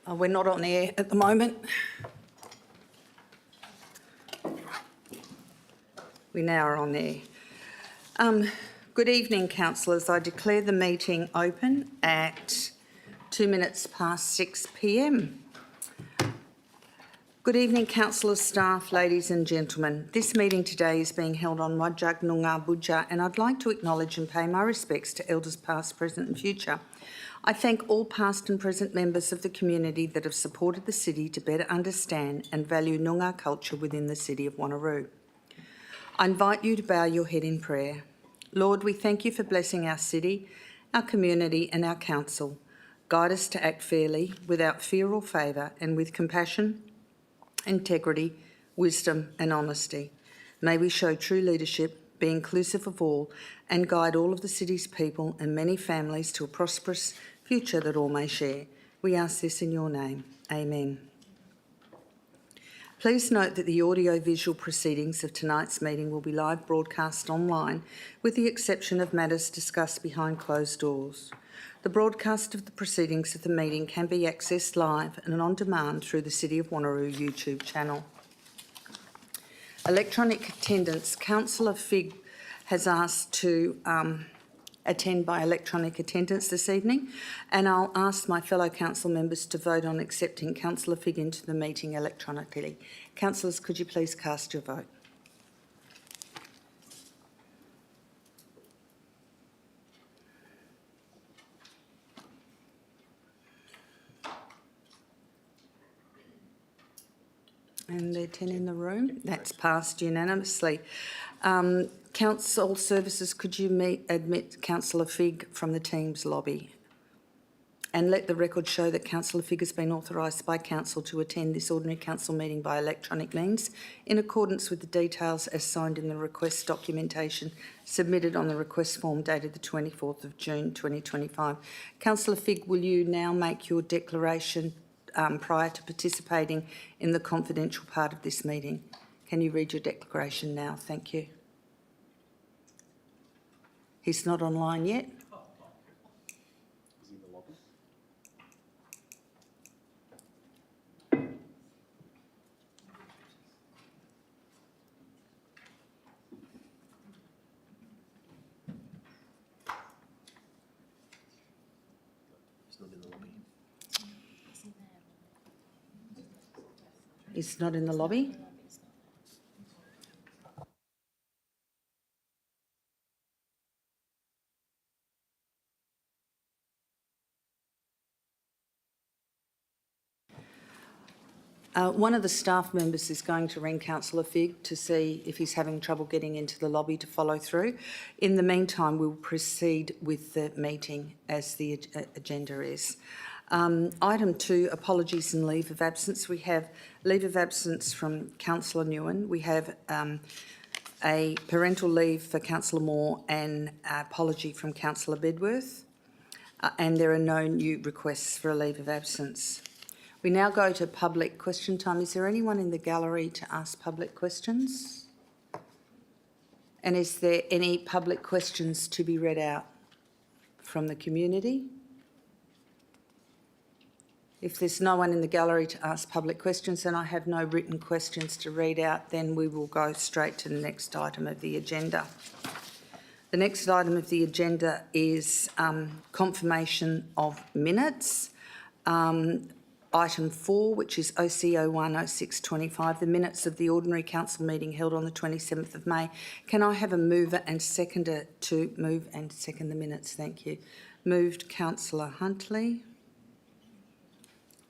We're not on air at the moment. We now are on air. Good evening, councillors. I declare the meeting open at 2 minutes past 6 p.m. Good evening, councillors, staff, ladies and gentlemen. This meeting today is being held on Wajak Noongar Budja, and I'd like to acknowledge and pay my respects to elders past, present and future. I thank all past and present members of the community that have supported the city to better understand and value Noongar culture within the city of Wanneroo. I invite you to bow your head in prayer. Lord, we thank you for blessing our city, our community and our council. Guide us to act fairly, without fear or favour, and with compassion, integrity, wisdom and honesty. May we show true leadership, be inclusive of all, and guide all of the city's people and many families to a prosperous future that all may share. We ask this in your name. Amen. Please note that the audio-visual proceedings of tonight's meeting will be live broadcast online, with the exception of matters discussed behind closed doors. The broadcast of the proceedings of the meeting can be accessed live and on demand through the City of Wanneroo YouTube channel. Electronic attendance. Councillor Figg has asked to attend by electronic attendance this evening, and I'll ask my fellow council members to vote on accepting Councillor Figg into the meeting electronically. Councillors, could you please cast your vote? And there are 10 in the room. That's passed unanimously. Council Services, could you admit Councillor Figg from the Teams lobby? And let the record show that Councillor Figg has been authorised by Council to attend this ordinary council meeting by electronic means in accordance with the details as signed in the request documentation submitted on the request form dated the 24th of June 2025. Councillor Figg, will you now make your declaration prior to participating in the confidential part of this meeting? Can you read your declaration now? Thank you. He's not online yet. Is he in the lobby? He's not in the lobby. He's not in the lobby. One of the staff members is going to ring Councillor Figg to see if he's having trouble getting into the lobby to follow through. In the meantime, we'll proceed with the meeting as the agenda is. Item 2, apologies and leave of absence. We have leave of absence from Councillor Nguyen. We have a parental leave for Councillor Moore and apology from Councillor Bedworth. And there are no new requests for a leave of absence. We now go to public question time. Is there anyone in the gallery to ask public questions? And is there any public questions to be read out from the community? If there's no one in the gallery to ask public questions and I have no written questions to read out, then we will go straight to the next item of the agenda. The next item of the agenda is confirmation of minutes. Item 4, which is OC010625, the minutes of the ordinary council meeting held on the 27th of May. Can I have a mover and seconder to move and second the minutes? Thank you. Moved, Councillor Huntley.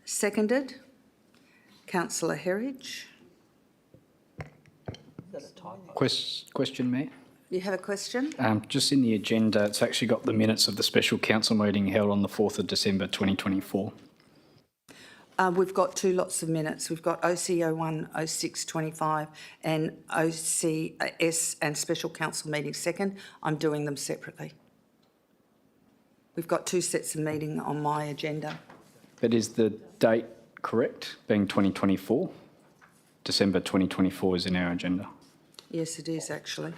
Seconded, Councillor Herridge. Question, Mayor. You have a question? Just in the agenda, it's actually got the minutes of the special council meeting held on the 4th of December 2024. We've got two lots of minutes. We've got OC010625 and OCS and special council meeting second. I'm doing them separately. We've got two sets of meeting on my agenda. But is the date correct, being 2024? December 2024 is in our agenda. Yes, it is actually.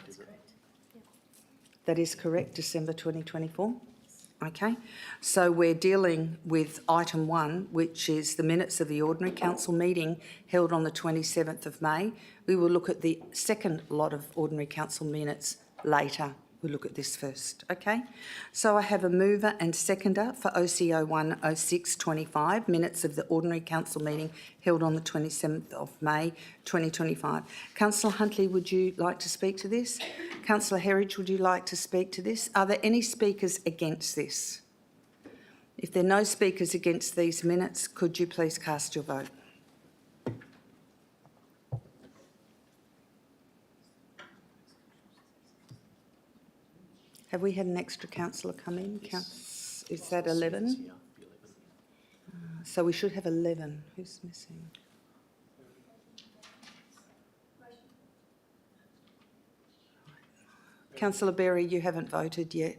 That is correct, December 2024. Okay, so we're dealing with item 1, which is the minutes of the ordinary council meeting held on the 27th of May. We will look at the second lot of ordinary council minutes later. We'll look at this first, okay? So I have a mover and seconder for OC01 0625, minutes of the ordinary council meeting held on the 27th of May 2025. Councillor Huntley, would you like to speak to this? Councillor Herridge, would you like to speak to this? Are there any speakers against this? If there are no speakers against these minutes, could you please cast your vote? Have we had an extra councillor come in? Is that 11? So we should have 11. Who's missing? Councillor Berry, you haven't voted yet.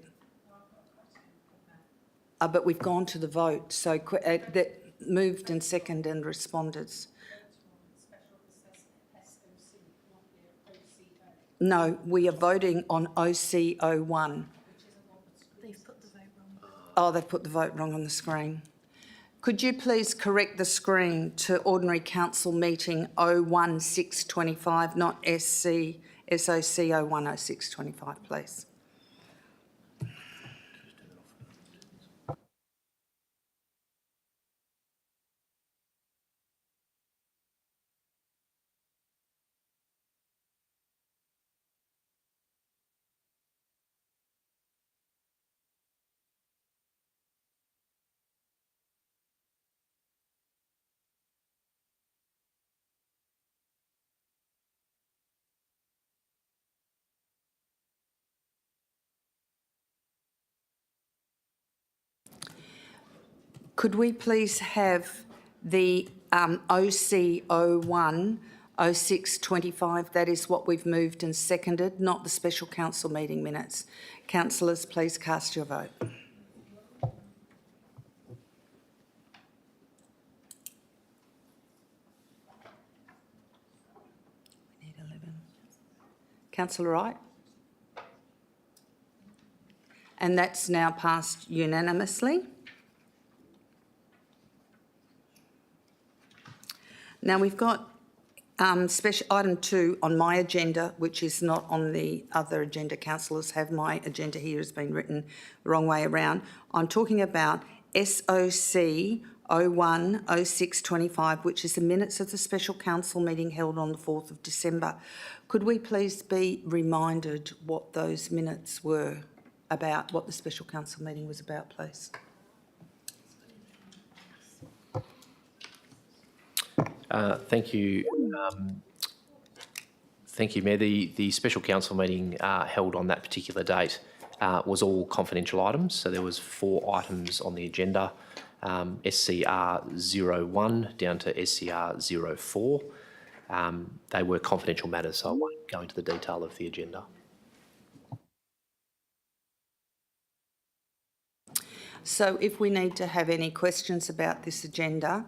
But we've gone to the vote, so that moved and second and responded. No, we are voting on OC01. They've put the vote wrong. Oh, they've put the vote wrong on the screen. Could you please correct the screen to ordinary council meeting 01625, not SOC 010625, please? Could we please have the OC01 0625, that is what we've moved and seconded, not the special council meeting minutes. Councillors, please cast your vote. We need 11. Councillor Wright? And that's now passed unanimously. Now we've got special item 2 on my agenda, which is not on the other agenda. Councillors have my agenda here has been written the wrong way around. I'm talking about SOC 01 0625, which is the minutes of the special council meeting held on the 4th of December. Could we please be reminded what those minutes were about, what the special council meeting was about, please? Thank you. Thank you, Mayor. The special council meeting held on that particular date was all confidential items. So there was 4 items on the agenda, SCR 01 down to SCR 04. They were confidential matters, so I won't go into the detail of the agenda. So if we need to have any questions about this agenda,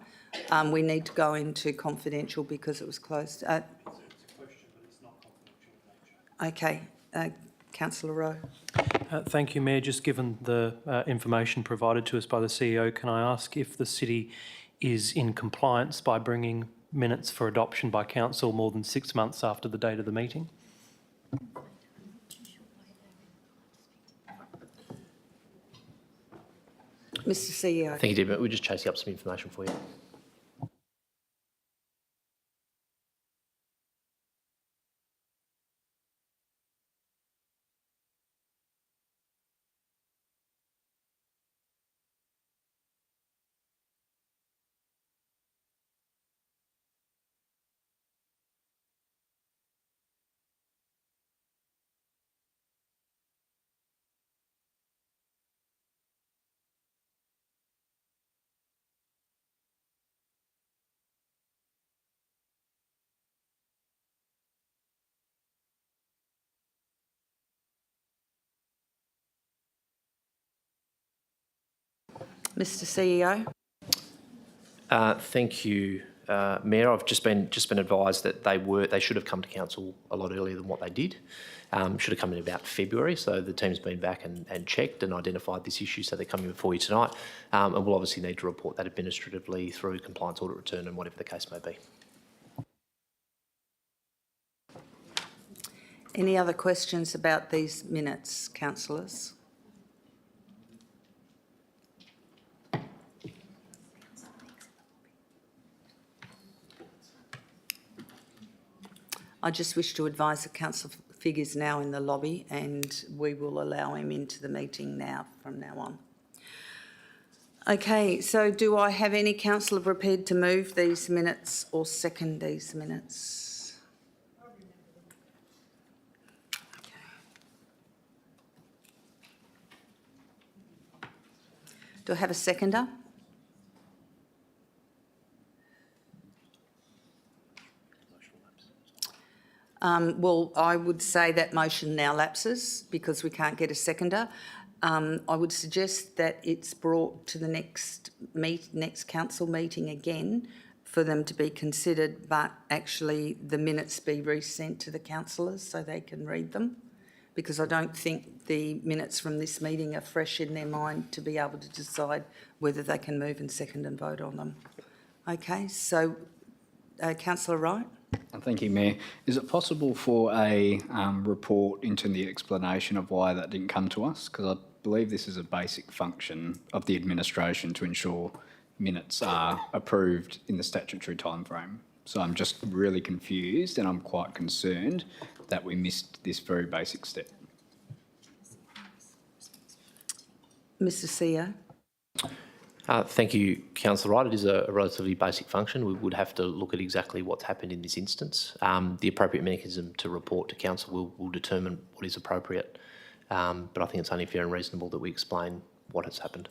we need to go into confidential because it was closed. It's a question, but it's not confidential in nature. Okay, Councillor Rowe. Thank you, Mayor. Just given the information provided to us by the CEO, can I ask if the city is in compliance by bringing minutes for adoption by council more than 6 months after the date of the meeting? Mr CEO. Thank you, Deb. We're just chasing up some information for you. Mr CEO. Thank you, Mayor. I've just been advised that they should have come to council a lot earlier than what they did. Should have come in about February. So the team's been back and checked and identified this issue. So they're coming before you tonight, and we'll obviously need to report that administratively through compliance audit return and whatever the case may be. Any other questions about these minutes, councillors? I just wish to advise that Councillor Figg is now in the lobby and we will allow him into the meeting now from now on. Okay, so do I have any councillor prepared to move these minutes or second these minutes? Okay. Do I have a seconder? Well, I would say that motion now lapses because we can't get a seconder. I would suggest that it's brought to the next council meeting again for them to be considered, but actually the minutes be resent to the councillors so they can read them, because I don't think the minutes from this meeting are fresh in their mind to be able to decide whether they can move and second and vote on them. Okay, so Councillor Wright? Thank you, Mayor. Is it possible for a report into the explanation of why that didn't come to us? Because I believe this is a basic function of the administration to ensure minutes are approved in the statutory timeframe. So I'm just really confused and I'm quite concerned that we missed this very basic step. Mr CEO? Thank you, Councillor Wright. It is a relatively basic function. We would have to look at exactly what's happened in this instance. The appropriate mechanism to report to council will determine what is appropriate, but I think it's only fair and reasonable that we explain what has happened.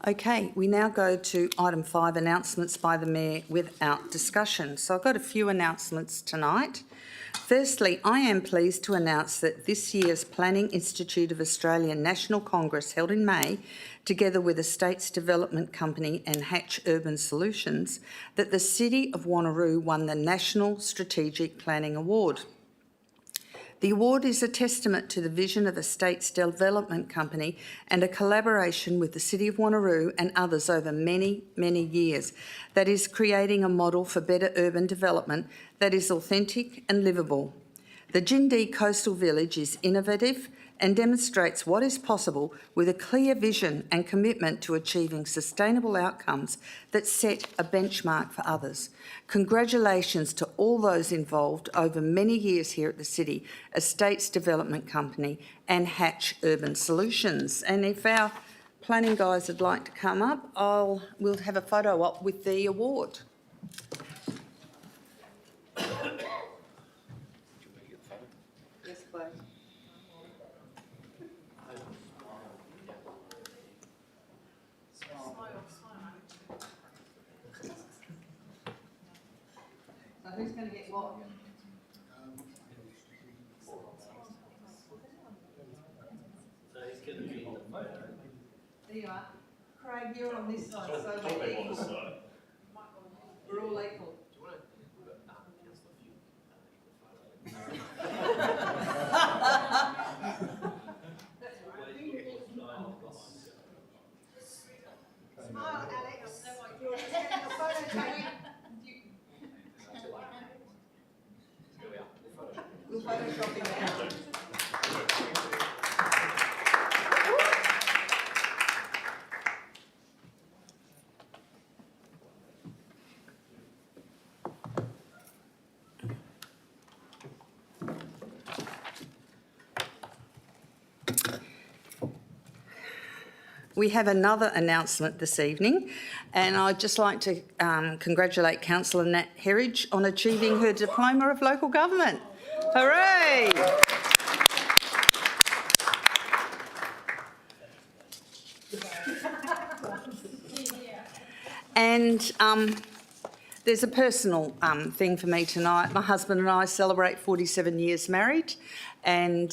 Okay, we now go to item 5, announcements by the Mayor without discussion. So I've got a few announcements tonight. Firstly, I am pleased to announce that this year's Planning Institute of Australia National Congress held in May, together with Estates Development Company and Hatch Urban Solutions, that the City of Wanneroo won the National Strategic Planning Award. The award is a testament to the vision of Estates Development Company and a collaboration with the City of Wanneroo and others over many, many years that is creating a model for better urban development that is authentic and livable. The Jindee Coastal Village is innovative and demonstrates what is possible with a clear vision and commitment to achieving sustainable outcomes that set a benchmark for others. Congratulations to all those involved over many years here at the City, Estates Development Company and Hatch Urban Solutions. And if our planning guys would like to come up, we'll have a photo op with the award. Yes, please. So who's going to get what? There you are. Craig, you're on this side, so we're equal. We're all equal. Smile, Alex. You want to take a photo, Tony? We'll Photoshop him out. We have another announcement this evening, and I'd just like to congratulate Councillor Nat Herridge on achieving her Diploma of Local Government. Hooray! And There's a personal thing for me tonight. My husband and I celebrate 47 years married, and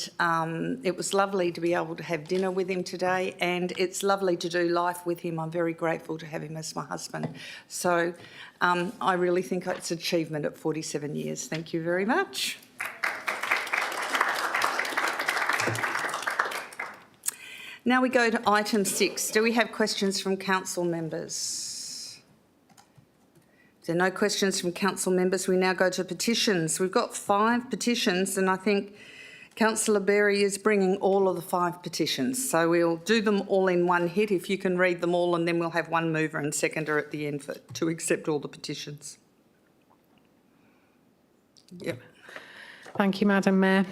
it was lovely to be able to have dinner with him today, and it's lovely to do life with him. I'm very grateful to have him as my husband. So I really think it's an achievement at 47 years. Thank you very much. Now we go to item 6. Do we have questions from council members? If there are no questions from council members, we now go to petitions. We've got 5 petitions, and I think Councillor Berry is bringing all of the 5 petitions. So we'll do them all in one hit, if you can read them all, and then we'll have one mover and seconder at the end to accept all the petitions. Yep. Thank you, Madam Mayor.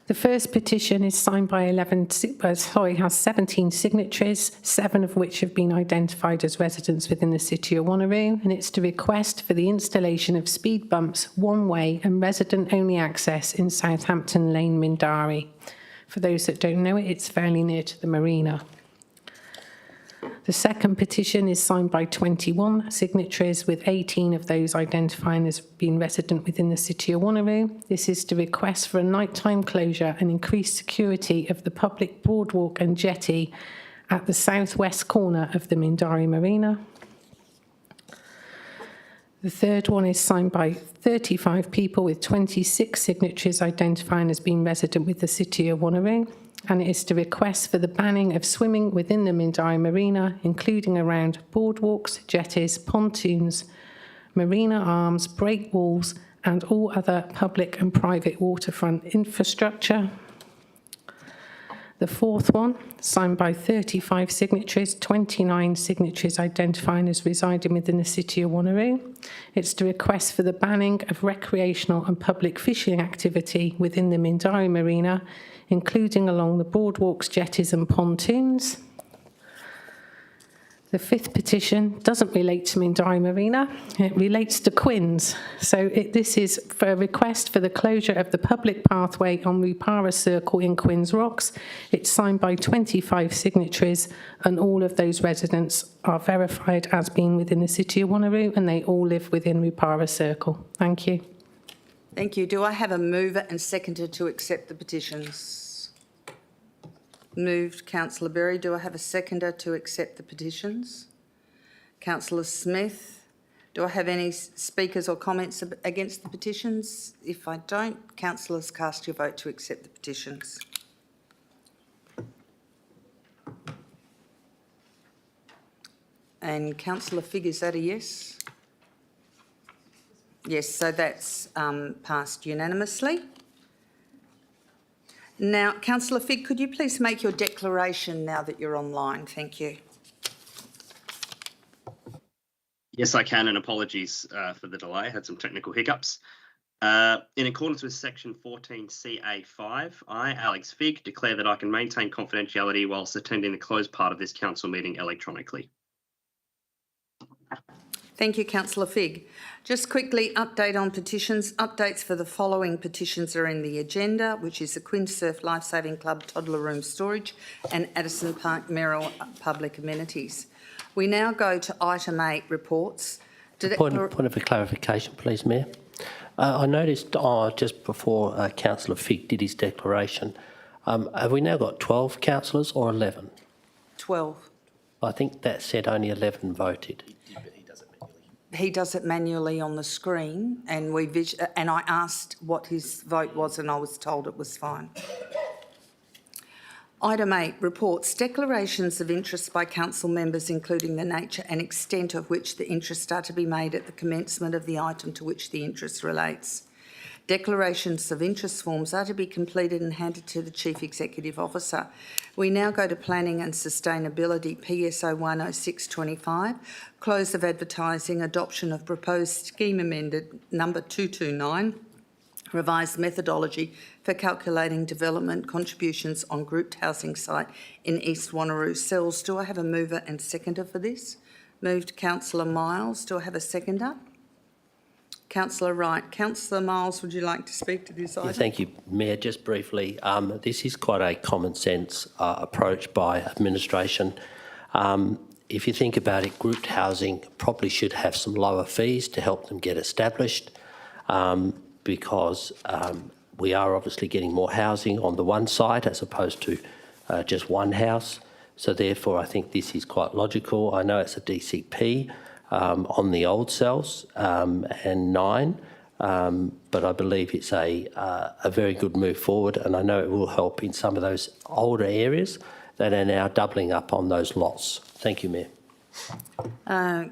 The first petition is signed by has 17 signatories, 7 of which have been identified as residents within the City of Wanneroo, and it's to request for the installation of speed bumps, one-way and resident-only access in Southampton Lane, Mindari. For those that don't know it, it's fairly near to the marina. The second petition is signed by 21 signatories, with 18 of those identifying as being resident within the City of Wanneroo. This is to request for a nighttime closure and increased security of the public boardwalk and jetty at the southwest corner of the Mindari Marina. The third one is signed by 35 people, with 26 signatories identifying as being resident with the City of Wanneroo, and it is to request for the banning of swimming within the Mindari Marina, including around boardwalks, jetties, pontoons, marina arms, breakwalls, and all other public and private waterfront infrastructure. The fourth one, signed by 35 signatories, 29 signatories identifying as residing within the City of Wanneroo. It's to request for the banning of recreational and public fishing activity within the Mindari Marina, including along the boardwalks, jetties and pontoons. The fifth petition doesn't relate to Mindari Marina, it relates to Quinns. So this is for a request for the closure of the public pathway on Rupara Circle in Quinns Rocks. It's signed by 25 signatories, and all of those residents are verified as being within the City of Wanneroo, and they all live within Rupara Circle. Thank you. Thank you. Do I have a mover and seconder to accept the petitions? Moved, Councillor Berry. Do I have a seconder to accept the petitions? Councillor Smith. Do I have any speakers or comments against the petitions? If I don't, councillors, cast your vote to accept the petitions. And Councillor Figg, is that a yes? Yes, so that's passed unanimously. Now, Councillor Figg, could you please make your declaration now that you're online? Thank you. Yes, I can, and apologies for the delay. I had some technical hiccups. In accordance with section 14CA5, I, Alex Figg, declare that I can maintain confidentiality whilst attending the closed part of this council meeting electronically. Thank you, Councillor Figg. Just quickly, update on petitions. Updates for the following petitions are in the agenda, which is the Quinns Surf Lifesaving Club Toddler Room Storage and Addison Park Merrill Public Amenities. We now go to item 8, reports. Point of a clarification, please, Mayor. I noticed just before Councillor Figg did his declaration, have we now got 12 councillors or 11? 12. I think that said only 11 voted. He does it manually on the screen, and I asked what his vote was, and I was told it was fine. Item 8, reports. Declarations of interest by council members, including the nature and extent of which the interests are to be made at the commencement of the item to which the interest relates. Declarations of interest forms are to be completed and handed to the Chief Executive Officer. We now go to Planning and Sustainability, PSO 10625, close of advertising, adoption of proposed scheme amended number 229, revised methodology for calculating development contributions on grouped housing site in East Wanneroo Cells. Do I have a mover and seconder for this? Moved, Councillor Miles. Do I have a seconder? Councillor Wright. Councillor Miles, would you like to speak to this item? Yeah, thank you, Mayor. Just briefly, this is quite a common sense approach by administration. if you think about it, grouped housing probably should have some lower fees to help them get established, because we are obviously getting more housing on the one site as opposed to just one house. So therefore, I think this is quite logical. I know it's a DCP on the old cells and 9, but I believe it's a very good move forward, and I know it will help in some of those older areas that are now doubling up on those lots. Thank you, Mayor.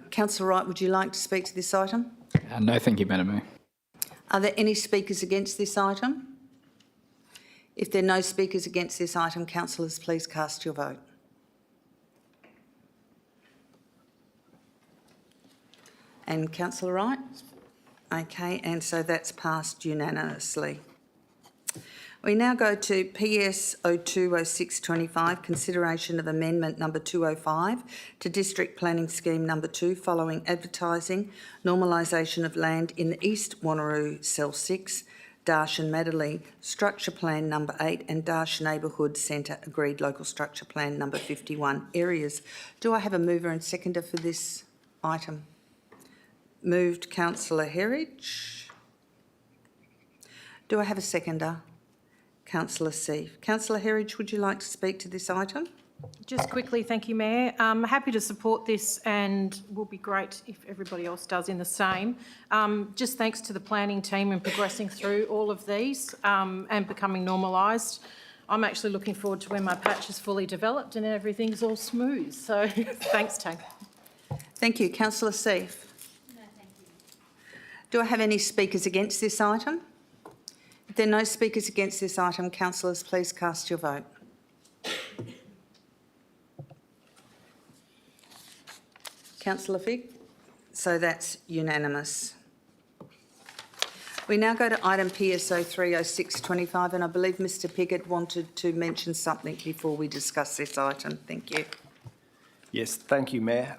Councillor Wright, would you like to speak to this item? No, thank you, Madam Mayor. Are there any speakers against this item? If there are no speakers against this item, councillors, please cast your vote. And Councillor Wright? Okay, and so that's passed unanimously. We now go to PS 020625, consideration of amendment number 205 to District Planning Scheme number 2 following advertising, normalisation of land in the East Wanneroo Cell 6, Darsh and Madeley Structure Plan number 8 and Darsh Neighbourhood Centre Agreed Local Structure Plan number 51 areas. Do I have a mover and seconder for this item? Moved Councillor Herridge. Do I have a seconder? Councillor Seif. Councillor Herridge, would you like to speak to this item? Just quickly, thank you, Mayor. Happy to support this, and will be great if everybody else does in the same. Just thanks to the planning team in progressing through all of these and becoming normalised. I'm actually looking forward to when my patch is fully developed and everything's all smooth. So thanks, team. Thank you. Councillor Seif. No, thank you. Do I have any speakers against this item? If there are no speakers against this item, councillors, please cast your vote. Councillor Figg? So that's unanimous. We now go to item PSO 30625, and I believe Mr Piggott wanted to mention something before we discuss this item. Thank you. Yes, thank you, Mayor.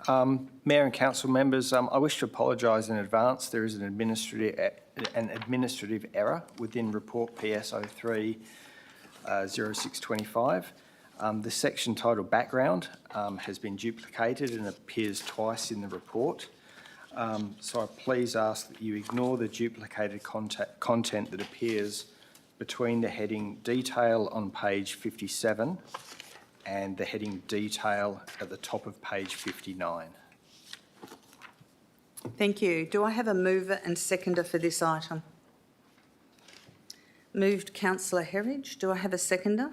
Mayor and council members, I wish to apologise in advance. There is an administrative error within report PS 030625. The section titled Background has been duplicated and appears twice in the report. So I please ask that you ignore the duplicated content that appears between the heading Detail on page 57 and the heading Detail at the top of page 59. Thank you. Do I have a mover and seconder for this item? Moved Councillor Herridge. Do I have a seconder?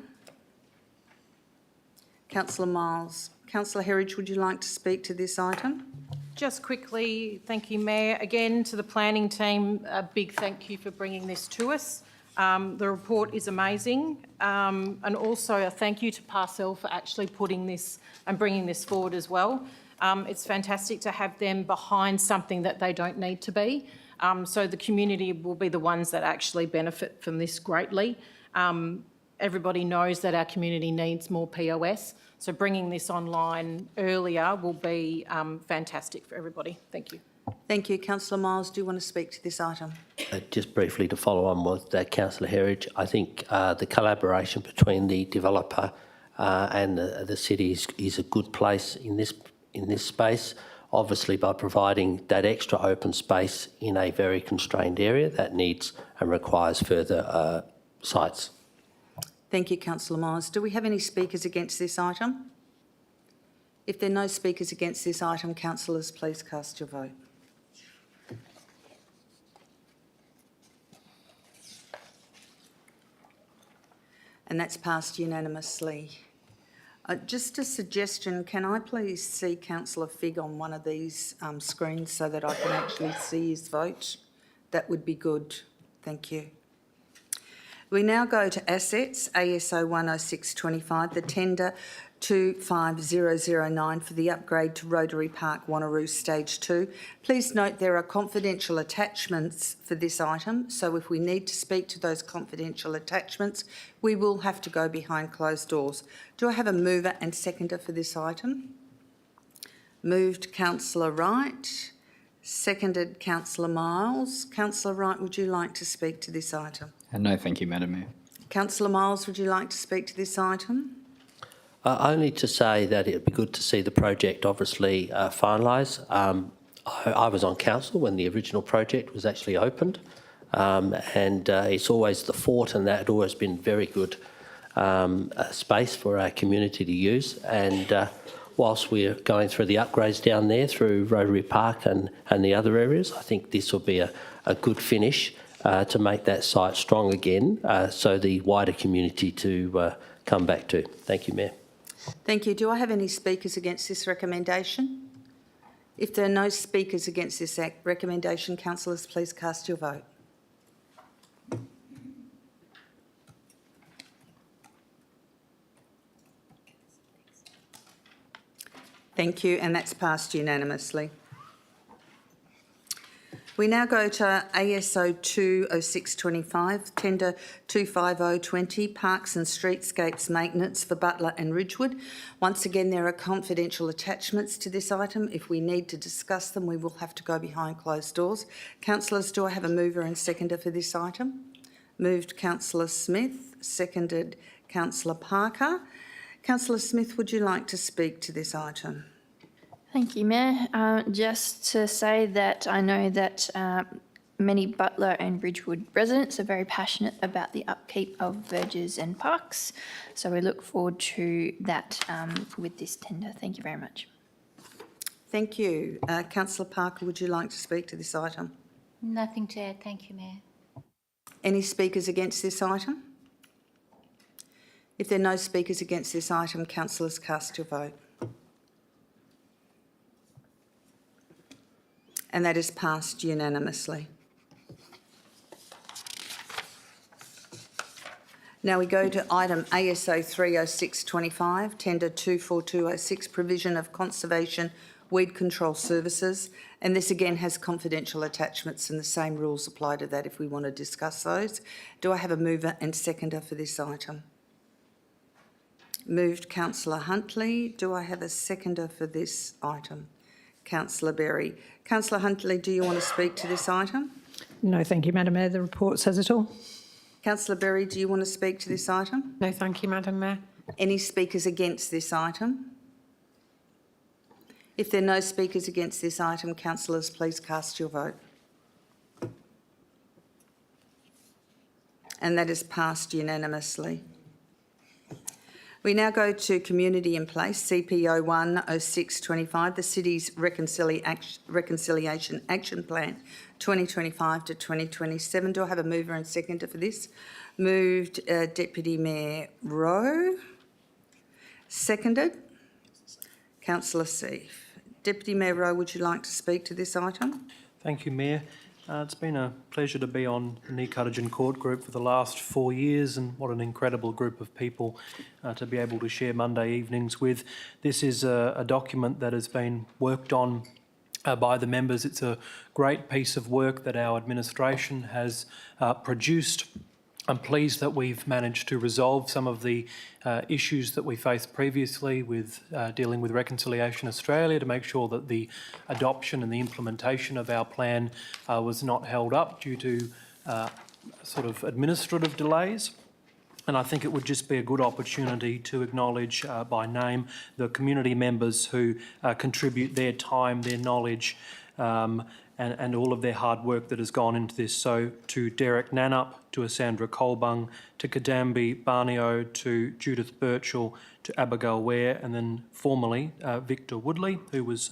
Councillor Miles. Councillor Herridge, would you like to speak to this item? Just quickly, thank you, Mayor. Again, to the planning team, a big thank you for bringing this to us. The report is amazing, and also a thank you to Parcel for actually putting this and bringing this forward as well. It's fantastic to have them behind something that they don't need to be. So the community will be the ones that actually benefit from this greatly. Everybody knows that our community needs more POS, so bringing this online earlier will be fantastic for everybody. Thank you. Thank you. Councillor Miles, do you want to speak to this item? Just briefly to follow on with Councillor Herridge, I think the collaboration between the developer and the city is a good place in this space, obviously by providing that extra open space in a very constrained area that needs and requires further sites. Thank you, Councillor Miles. Do we have any speakers against this item? If there are no speakers against this item, councillors, please cast your vote. And that's passed unanimously. Just a suggestion, can I please see Councillor Figg on one of these screens so that I can actually see his vote? That would be good. Thank you. We now go to assets, ASO 10625, the tender 25009 for the upgrade to Rotary Park, Wanneroo Stage 2. Please note there are confidential attachments for this item, so if we need to speak to those confidential attachments, we will have to go behind closed doors. Do I have a mover and seconder for this item? Moved Councillor Wright, seconded Councillor Miles. Councillor Wright, would you like to speak to this item? No, thank you, Madam Mayor. Councillor Miles, would you like to speak to this item? Only to say that it'd be good to see the project obviously finalised. I was on council when the original project was actually opened, and it's always the fort, and that had always been very good space for our community to use. And whilst we're going through the upgrades down there through Rotary Park and the other areas, I think this will be a good finish to make that site strong again, so the wider community to come back to. Thank you, Mayor. Thank you. Do I have any speakers against this recommendation? If there are no speakers against this recommendation, councillors, please cast your vote. Thank you, and that's passed unanimously. We now go to ASO 20625, Tender 25020, Parks and Streetscapes Maintenance for Butler and Ridgewood. Once again, there are confidential attachments to this item. If we need to discuss them, we will have to go behind closed doors. Councillors, do I have a mover and seconder for this item? Moved Councillor Smith, seconded Councillor Parker. Councillor Smith, would you like to speak to this item? Thank you, Mayor. Just to say that I know that many Butler and Ridgewood residents are very passionate about the upkeep of verges and parks, so we look forward to that with this tender. Thank you very much. Thank you. Councillor Parker, would you like to speak to this item? Nothing to add. Thank you, Mayor. Any speakers against this item? If there are no speakers against this item, councillors, cast your vote. And that is passed unanimously. Now we go to item ASO 30625, Tender 24206, Provision of Conservation Weed Control Services. And this again has confidential attachments, and the same rules apply to that if we want to discuss those. Do I have a mover and seconder for this item? Moved Councillor Huntley. Do I have a seconder for this item? Councillor Berry. Councillor Huntley, do you want to speak to this item? No, thank you, Madam Mayor. The report says it all. Councillor Berry, do you want to speak to this item? No, thank you, Madam Mayor. Any speakers against this item? If there are no speakers against this item, councillors, please cast your vote. And that is passed unanimously. We now go to Community in Place, CPO 10625, the City's Reconciliation Action Plan 2025 to 2027. Do I have a mover and seconder for this? Moved Deputy Mayor Rowe. Seconded Councillor Seif. Deputy Mayor Rowe, would you like to speak to this item? Thank you, Mayor. It's been a pleasure to be on the Knee Cuttigan Court Group for the last 4 years, and what an incredible group of people to be able to share Monday evenings with. This is a document that has been worked on by the members. It's a great piece of work that our administration has produced. I'm pleased that we've managed to resolve some of the issues that we faced previously with dealing with Reconciliation Australia to make sure that the adoption and the implementation of our plan was not held up due to sort of administrative delays. And I think it would just be a good opportunity to acknowledge by name the community members who contribute their time, their knowledge, and all of their hard work that has gone into this. So to Derek Nannup, to Asandra Colbung, to Kadambi Barnio, to Judith Birchall, to Abigail Ware, and then formerly Victor Woodley, who was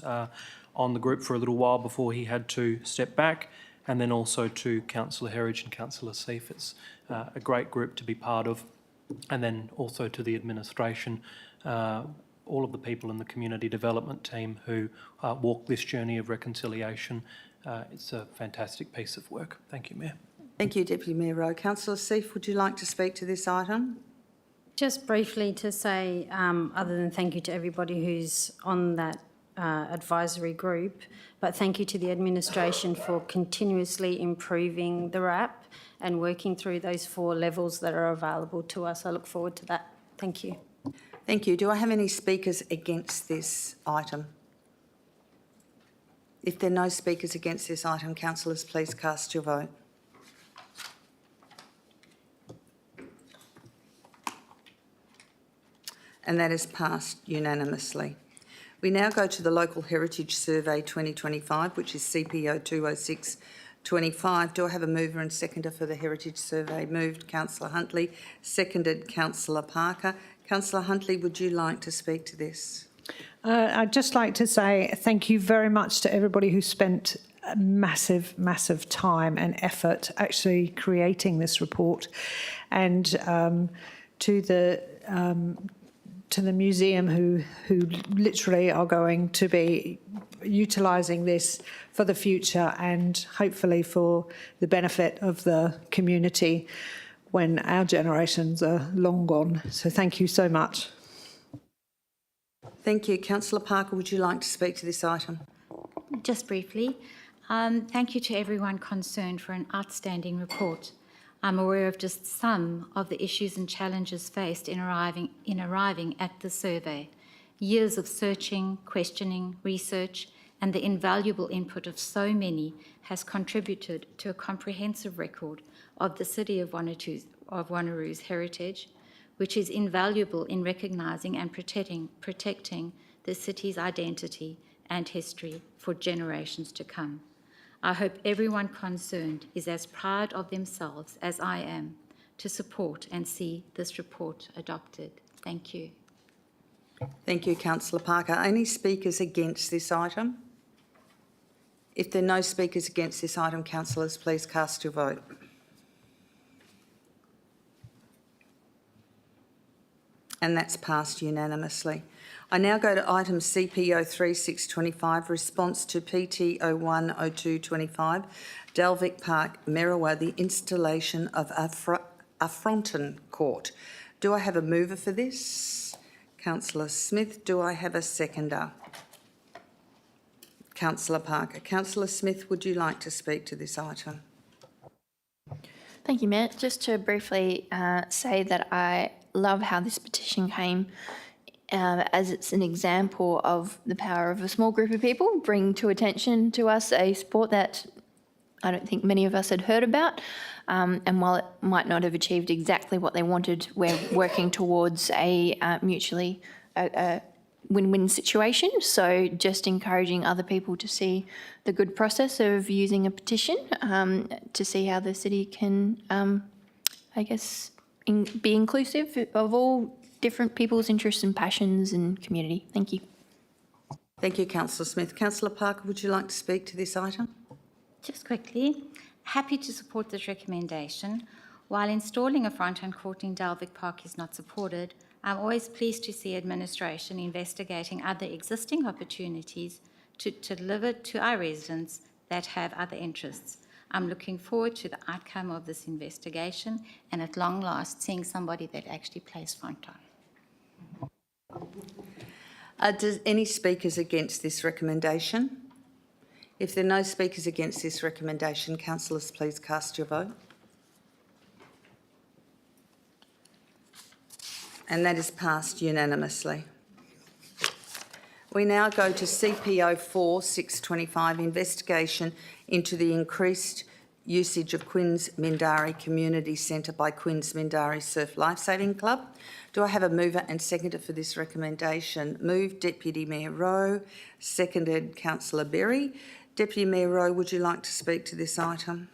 on the group for a little while before he had to step back, and then also to Councillor Herridge and Councillor Seif. It's a great group to be part of. And then also to the administration, all of the people in the community development team who walk this journey of reconciliation. It's a fantastic piece of work. Thank you, Mayor. Thank you, Deputy Mayor Rowe. Councillor Seif, would you like to speak to this item? Just briefly to say, other than thank you to everybody who's on that advisory group, but thank you to the administration for continuously improving the RAP and working through those 4 levels that are available to us. I look forward to that. Thank you. Thank you. Do I have any speakers against this item? If there are no speakers against this item, councillors, please cast your vote. and that is passed unanimously. We now go to the Local Heritage Survey 2025, which is CPO 20625. Do I have a mover and seconder for the Heritage Survey? Moved, Councillor Huntley. Seconded, Councillor Parker. Councillor Huntley, would you like to speak to this? I'd just like to say thank you very much to everybody who spent massive, massive time and effort actually creating this report, and to the museum who literally are going to be utilising this for the future and hopefully for the benefit of the community when our generations are long gone. So thank you so much. Thank you. Councillor Parker, would you like to speak to this item? Just briefly, thank you to everyone concerned for an outstanding report. I'm aware of just some of the issues and challenges faced in arriving at the survey. Years of searching, questioning, research, and the invaluable input of so many has contributed to a comprehensive record of the City of Wanneroo's heritage, which is invaluable in recognising and protecting the city's identity and history for generations to come. I hope everyone concerned is as proud of themselves as I am to support and see this report adopted. Thank you. Thank you, Councillor Parker. Any speakers against this item? If there are no speakers against this item, councillors, please cast your vote. And that's passed unanimously. I now go to item CPO 3625, response to PT 010225, Dalvik Park, Merriwa, the installation of a Fronton Court. Do I have a mover for this? Councillor Smith. Do I have a seconder? Councillor Parker. Councillor Smith, would you like to speak to this item? Thank you, Mayor. Just to briefly say that I love how this petition came, as it's an example of the power of a small group of people bringing to attention to us a sport that I don't think many of us had heard about. And while it might not have achieved exactly what they wanted, we're working towards a mutually win-win situation. So just encouraging other people to see the good process of using a petition to see how the city can, I guess, be inclusive of all different people's interests and passions and community. Thank you. Thank you, Councillor Smith. Councillor Parker, would you like to speak to this item? Just quickly, happy to support this recommendation. While installing a front-end court in Dalvik Park is not supported, I'm always pleased to see administration investigating other existing opportunities to deliver to our residents that have other interests. I'm looking forward to the outcome of this investigation and at long last seeing somebody that actually plays front on. Does any speakers against this recommendation? If there are no speakers against this recommendation, councillors, please cast your vote. And that is passed unanimously. We now go to CPO 4625, investigation into the increased usage of Quins Mindari Community Centre by Quins Mindari Surf Lifesaving Club. Do I have a mover and seconder for this recommendation? Moved, Deputy Mayor Rowe. Seconded, Councillor Berry. Deputy Mayor Rowe, would you like to speak to this item?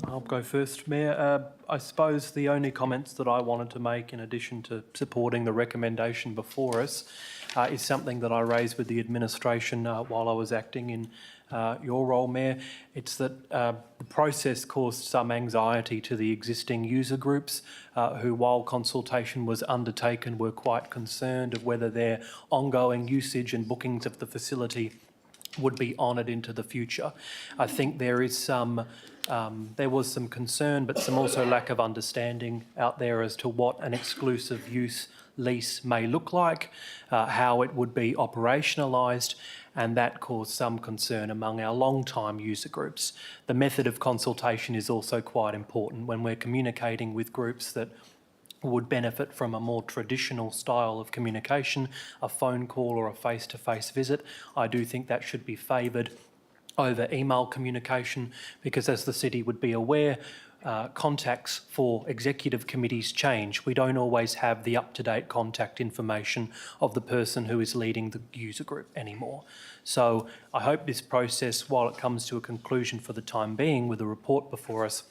I'll go first, Mayor. I suppose the only comments that I wanted to make, in addition to supporting the recommendation before us, is something that I raised with the administration while I was acting in your role, Mayor. It's that the process caused some anxiety to the existing user groups who, while consultation was undertaken, were quite concerned of whether their ongoing usage and bookings of the facility would be honoured into the future. I think there was some concern, but some also lack of understanding out there as to what an exclusive use lease may look like, how it would be operationalised, and that caused some concern among our long-time user groups. The method of consultation is also quite important when we're communicating with groups that would benefit from a more traditional style of communication, a phone call or a face-to-face visit. I do think that should be favoured over email communication because, as the city would be aware, contacts for executive committees change. We don't always have the up-to-date contact information of the person who is leading the user group anymore. So I hope this process, while it comes to a conclusion for the time being with a report before us,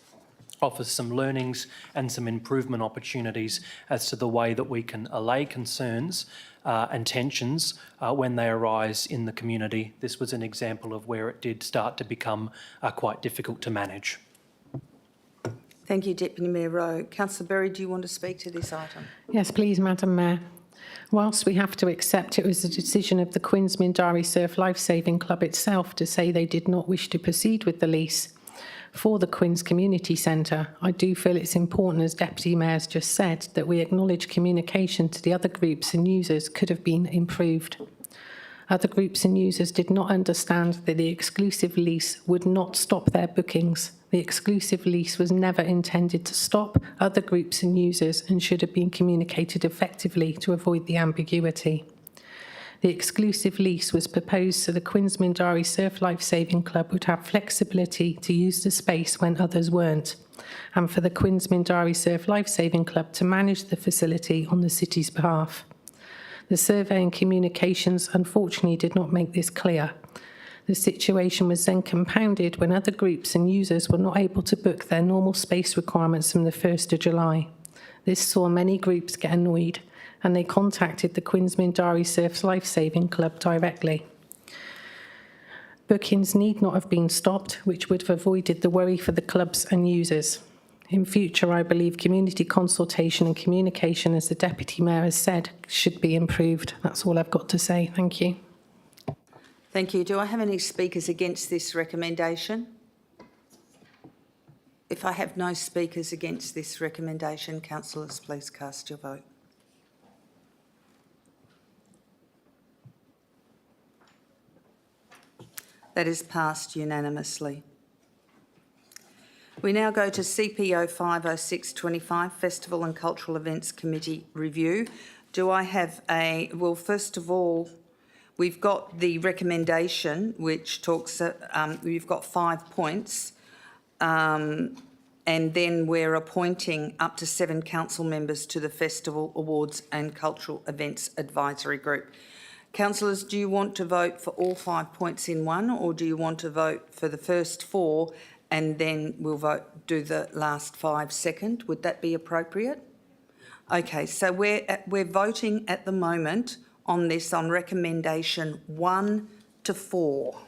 offers some learnings and some improvement opportunities as to the way that we can allay concerns and tensions when they arise in the community. This was an example of where it did start to become quite difficult to manage. Thank you, Deputy Mayor Rowe. Councillor Berry, do you want to speak to this item? Yes, please, Madam Mayor. Whilst we have to accept it was the decision of the Quinns Mindarie Surf Lifesaving Club itself to say they did not wish to proceed with the lease for the Quinns Community Centre, I do feel it's important, as Deputy Mayor has just said, that we acknowledge communication to the other groups and users could have been improved. Other groups and users did not understand that the exclusive lease would not stop their bookings. The exclusive lease was never intended to stop other groups and users and should have been communicated effectively to avoid the ambiguity. The exclusive lease was proposed so the Quinns Mindarie Surf Lifesaving Club would have flexibility to use the space when others weren't, and for the Quinns Mindarie Surf Lifesaving Club to manage the facility on the city's behalf. The survey and communications unfortunately did not make this clear. The situation was then compounded when other groups and users were not able to book their normal space requirements from the 1st of July. This saw many groups get annoyed, and they contacted the Quinns Mindarie Surf Lifesaving Club directly. Bookings need not have been stopped, which would have avoided the worry for the clubs and users. In future, I believe community consultation and communication, as the Deputy Mayor has said, should be improved. That's all I've got to say. Thank you. Thank you. Do I have any speakers against this recommendation? If I have no speakers against this recommendation, councillors, please cast your vote. That is passed unanimously. We now go to CPO 50625, Festival and Cultural Events Committee Review. Do I have a... Well, first of all, we've got the recommendation, which talks... we've got 5 points, and then we're appointing up to 7 council members to the Festival, Awards and Cultural Events Advisory Group. Councillors, do you want to vote for all 5 points in one, or do you want to vote for the first 4 and then we'll do the last 5 second? Would that be appropriate? Okay, so we're voting at the moment on this on recommendation 1 to 4.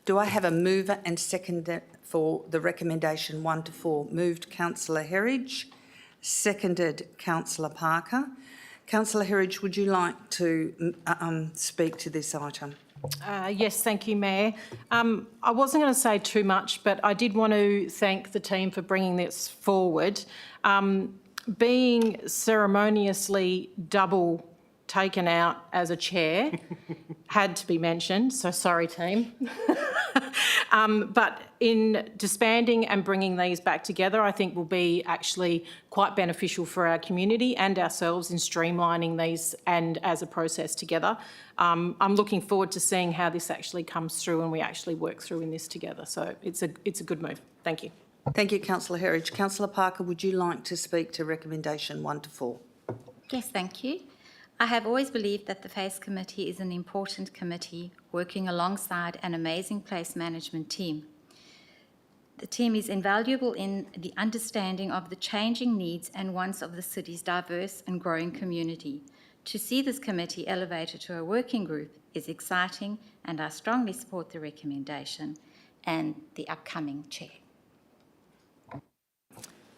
Do I have a mover and seconder for the recommendation 1 to 4? Moved Councillor Herridge, seconded Councillor Parker. Councillor Herridge, would you like to speak to this item? Yes, thank you, Mayor. I wasn't going to say too much, but I did want to thank the team for bringing this forward. Being ceremoniously double taken out as a chair had to be mentioned, so sorry, team. But in disbanding and bringing these back together, I think will be actually quite beneficial for our community and ourselves in streamlining these and as a process together. I'm looking forward to seeing how this actually comes through and we actually work through in this together. So it's a good move. Thank you. Thank you, Councillor Herridge. Councillor Parker, would you like to speak to recommendation 1 to 4? Yes, thank you. I have always believed that the FACE Committee is an important committee working alongside an amazing place management team. The team is invaluable in the understanding of the changing needs and wants of the city's diverse and growing community. To see this committee elevated to a working group is exciting, and I strongly support the recommendation and the upcoming chair.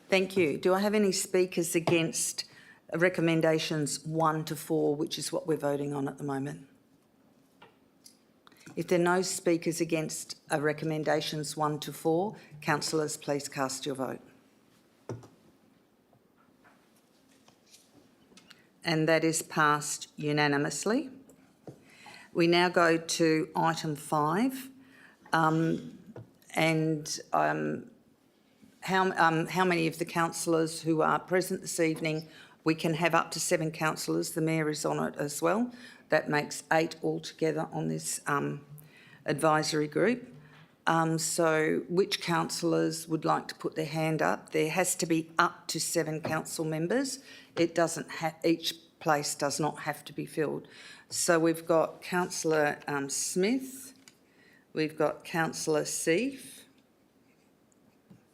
Thank you. Do I have any speakers against recommendations 1 to 4, which is what we're voting on at the moment? If there are no speakers against recommendations 1 to 4, councillors, please cast your vote. And that is passed unanimously. We now go to item 5, how many of the councillors who are present this evening? We can have up to 7 councillors. The Mayor is on it as well. That makes 8 altogether on this advisory group. So which councillors would like to put their hand up? There has to be up to 7 council members. It doesn't have, each place does not have to be filled. So we've got Councillor Smith, we've got Councillor Seif,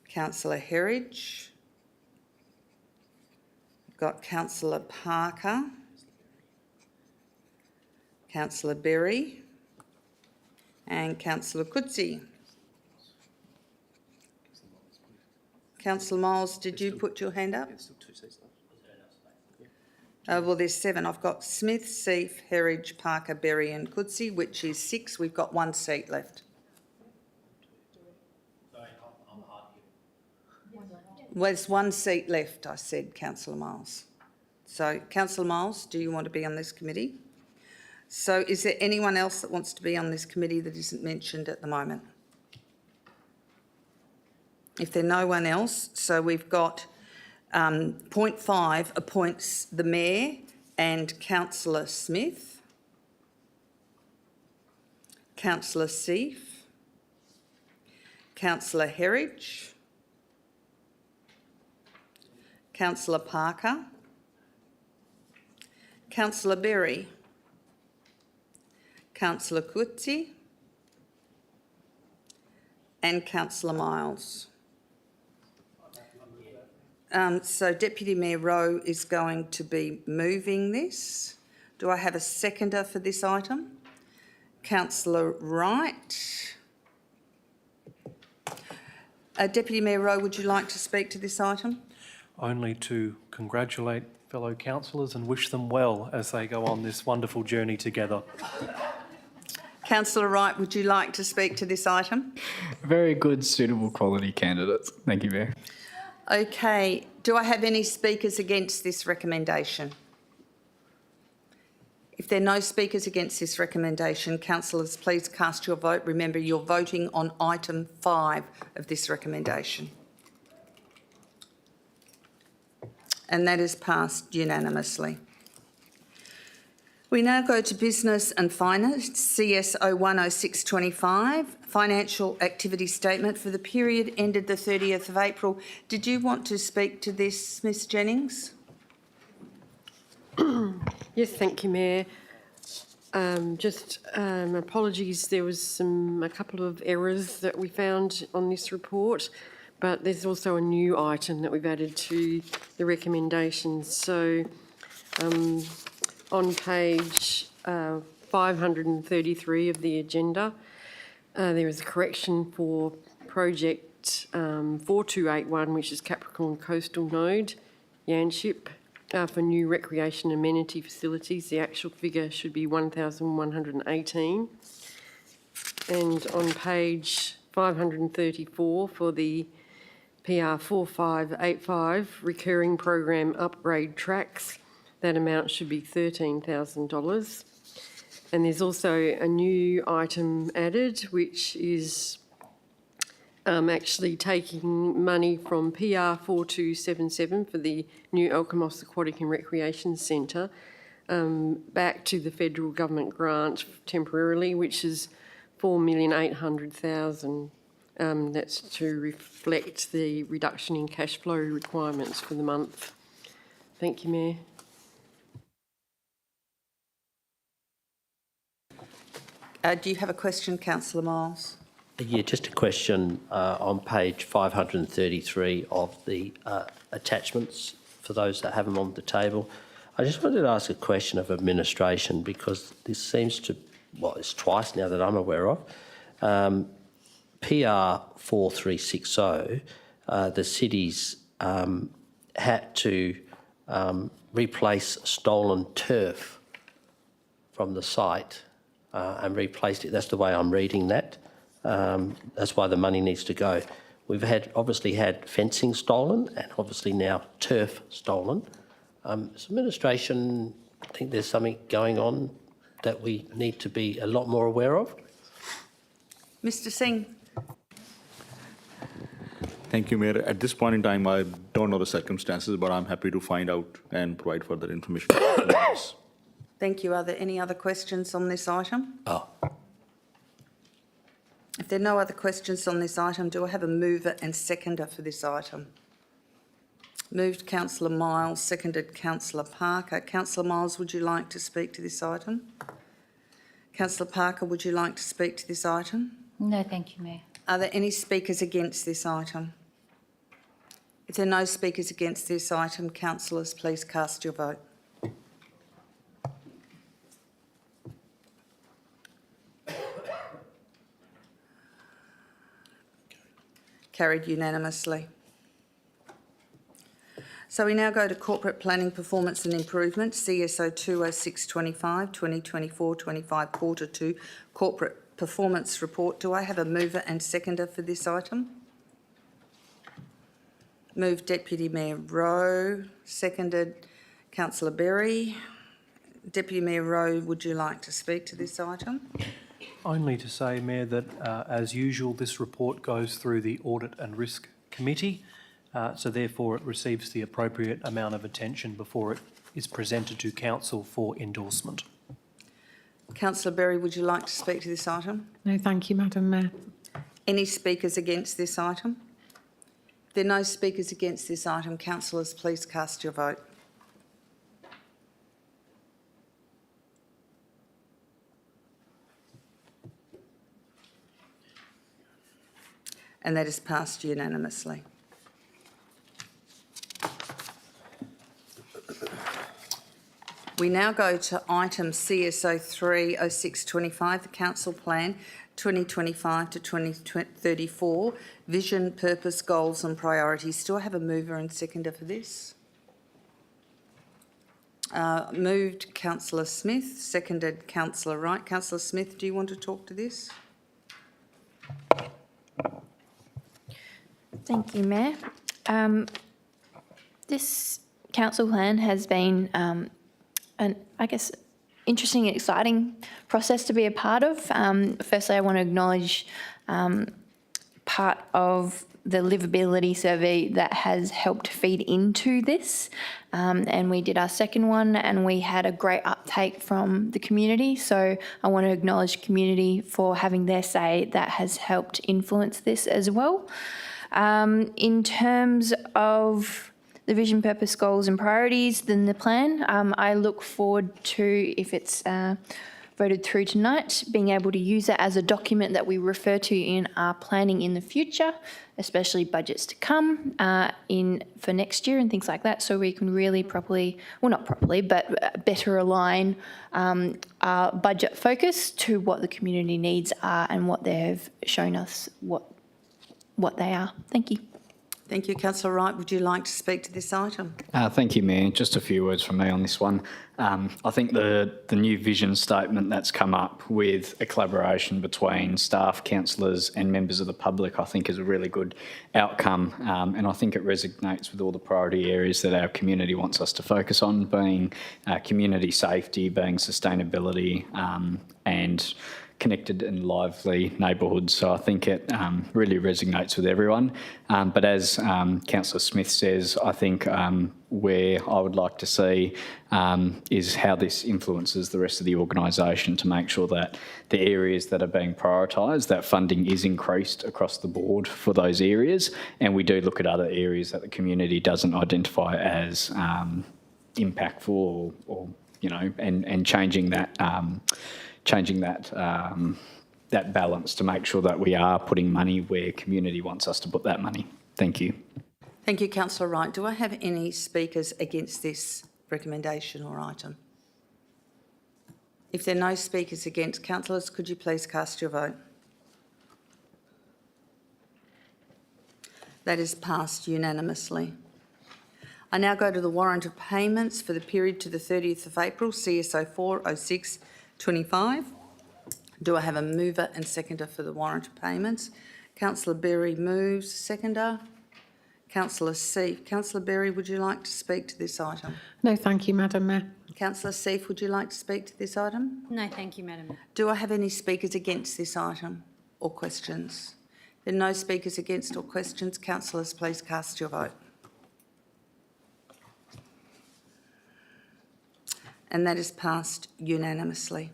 Councillor Herridge, we've got Councillor Parker, Councillor Berry, and Councillor Coetzee. Councillor Miles, did you put your hand up? Well, there's 7. I've got Smith, Seif, Herridge, Parker, Berry and Coetzee, which is 6. We've got 1 seat left. Well, there's 1 seat left, I said, Councillor Miles. So, Councillor Miles, do you want to be on this committee? So, is there anyone else that wants to be on this committee that isn't mentioned at the moment? If there's no one else, so we've got point 5 appoints the Mayor and Councillor Smith, Councillor Seif, Councillor Herridge, Councillor Parker, Councillor Berry, Councillor Coetzee and Councillor Miles. So Deputy Mayor Rowe is going to be moving this. Do I have a seconder for this item? Councillor Wright. Deputy Mayor Rowe, would you like to speak to this item? Only to congratulate fellow councillors and wish them well as they go on this wonderful journey together. Councillor Wright, would you like to speak to this item? Very good, suitable quality candidates. Thank you, Mayor. Okay, do I have any speakers against this recommendation? If there are no speakers against this recommendation, councillors, please cast your vote. Remember, you're voting on item 5 of this recommendation. And that is passed unanimously. We now go to Business and Finance, CSO 10625, Financial Activity Statement for the period ended the 30th of April. Did you want to speak to this, Ms Jennings? Yes, thank you, Mayor. Apologies, there was a couple of errors that we found on this report, but there's also a new item that we've added to the recommendations. So on page 533 of the agenda, there is a correction for project 4281, which is Capricorn Coastal Node, Yanship, for new recreation amenity facilities. The actual figure should be 1,118. And on page 534 for the PR 4585, recurring program upgrade tracks, that amount should be $13,000. And there's also a new item added, which is actually taking money from PR 4277 for the new Alkimos Aquatic and Recreation Centre back to the federal government grant temporarily, which is $4,800,000. That's to reflect the reduction in cash flow requirements for the month. Thank you, Mayor. Do you have a question, Councillor Miles? Yeah, just a question on page 533 of the attachments for those that have them on the table. I just wanted to ask a question of administration because this seems to, well, it's twice now that I'm aware of. PR 4360, the cities had to replace stolen turf from the site and replaced it. That's the way I'm reading that. That's why the money needs to go. We've obviously had fencing stolen and obviously now turf stolen. As administration, I think there's something going on that we need to be a lot more aware of. Mr Singh. Thank you, Mayor. At this point in time, I don't know the circumstances, but I'm happy to find out and provide further information. Thank you. Are there any other questions on this item? If there are no other questions on this item, do I have a mover and seconder for this item? Moved Councillor Miles, seconded Councillor Parker. Councillor Miles, would you like to speak to this item? Councillor Parker, would you like to speak to this item? No, thank you, Mayor. Are there any speakers against this item? If there are no speakers against this item, councillors, please cast your vote. Carried unanimously. So we now go to Corporate Planning Performance and Improvement, CSO 20625, 2024-25 Quarter 2 Corporate Performance Report. Do I have a mover and seconder for this item? Moved Deputy Mayor Rowe, seconded Councillor Berry. Deputy Mayor Rowe, would you like to speak to this item? Only to say, Mayor, that as usual, this report goes through the Audit and Risk Committee, so therefore it receives the appropriate amount of attention before it is presented to Council for endorsement. Councillor Berry, would you like to speak to this item? No, thank you, Madam Mayor. Any speakers against this item? If there are no speakers against this item, councillors, please cast your vote. And that is passed unanimously. We now go to item CSO 30625, the Council Plan 2025 to 2034, Vision, Purpose, Goals and Priorities. Do I have a mover and seconder for this? Moved Councillor Smith, seconded Councillor Wright. Councillor Smith, do you want to talk to this? Thank you, Mayor. This council plan has been an, I guess, interesting and exciting process to be a part of. Firstly, I want to acknowledge part of the livability survey that has helped feed into this. And we did our second one and we had a great uptake from the community. So I want to acknowledge community for having their say that has helped influence this as well. In terms of the vision, purpose, goals and priorities, then the plan, I look forward to, if it's voted through tonight, being able to use it as a document that we refer to in our planning in the future, especially budgets to come for next year and things like that, so we can really properly, well not properly, but better align our budget focus to what the community needs are and what they have shown us what they are. Thank you. Thank you. Councillor Wright, would you like to speak to this item? Thank you, Mayor. Just a few words from me on this one. I think the new vision statement that's come up with a collaboration between staff, councillors and members of the public, I think is a really good outcome. And I think it resonates with all the priority areas that our community wants us to focus on, being community safety, being sustainability and connected and lively neighbourhoods. So I think it really resonates with everyone. But as Councillor Smith says, I think where I would like to see is how this influences the rest of the organisation to make sure that the areas that are being prioritised, that funding is increased across the board for those areas. And we do look at other areas that the community doesn't identify as impactful or you know, and changing that that balance to make sure that we are putting money where community wants us to put that money. Thank you. Thank you, Councillor Wright. Do I have any speakers against this recommendation or item? If there are no speakers against, councillors, could you please cast your vote? That is passed unanimously. I now go to the warrant of payments for the period to the 30th of April, CSO 40625. Do I have a mover and seconder for the warrant of payments? Councillor Berry moves. Seconder? Councillor Seif. Councillor Berry, would you like to speak to this item? No, thank you, Madam Mayor. Councillor Seif, would you like to speak to this item? No, thank you, Madam Mayor. Do I have any speakers against this item or questions? There are no speakers against or questions. Councillors, please cast your vote. And that is passed unanimously.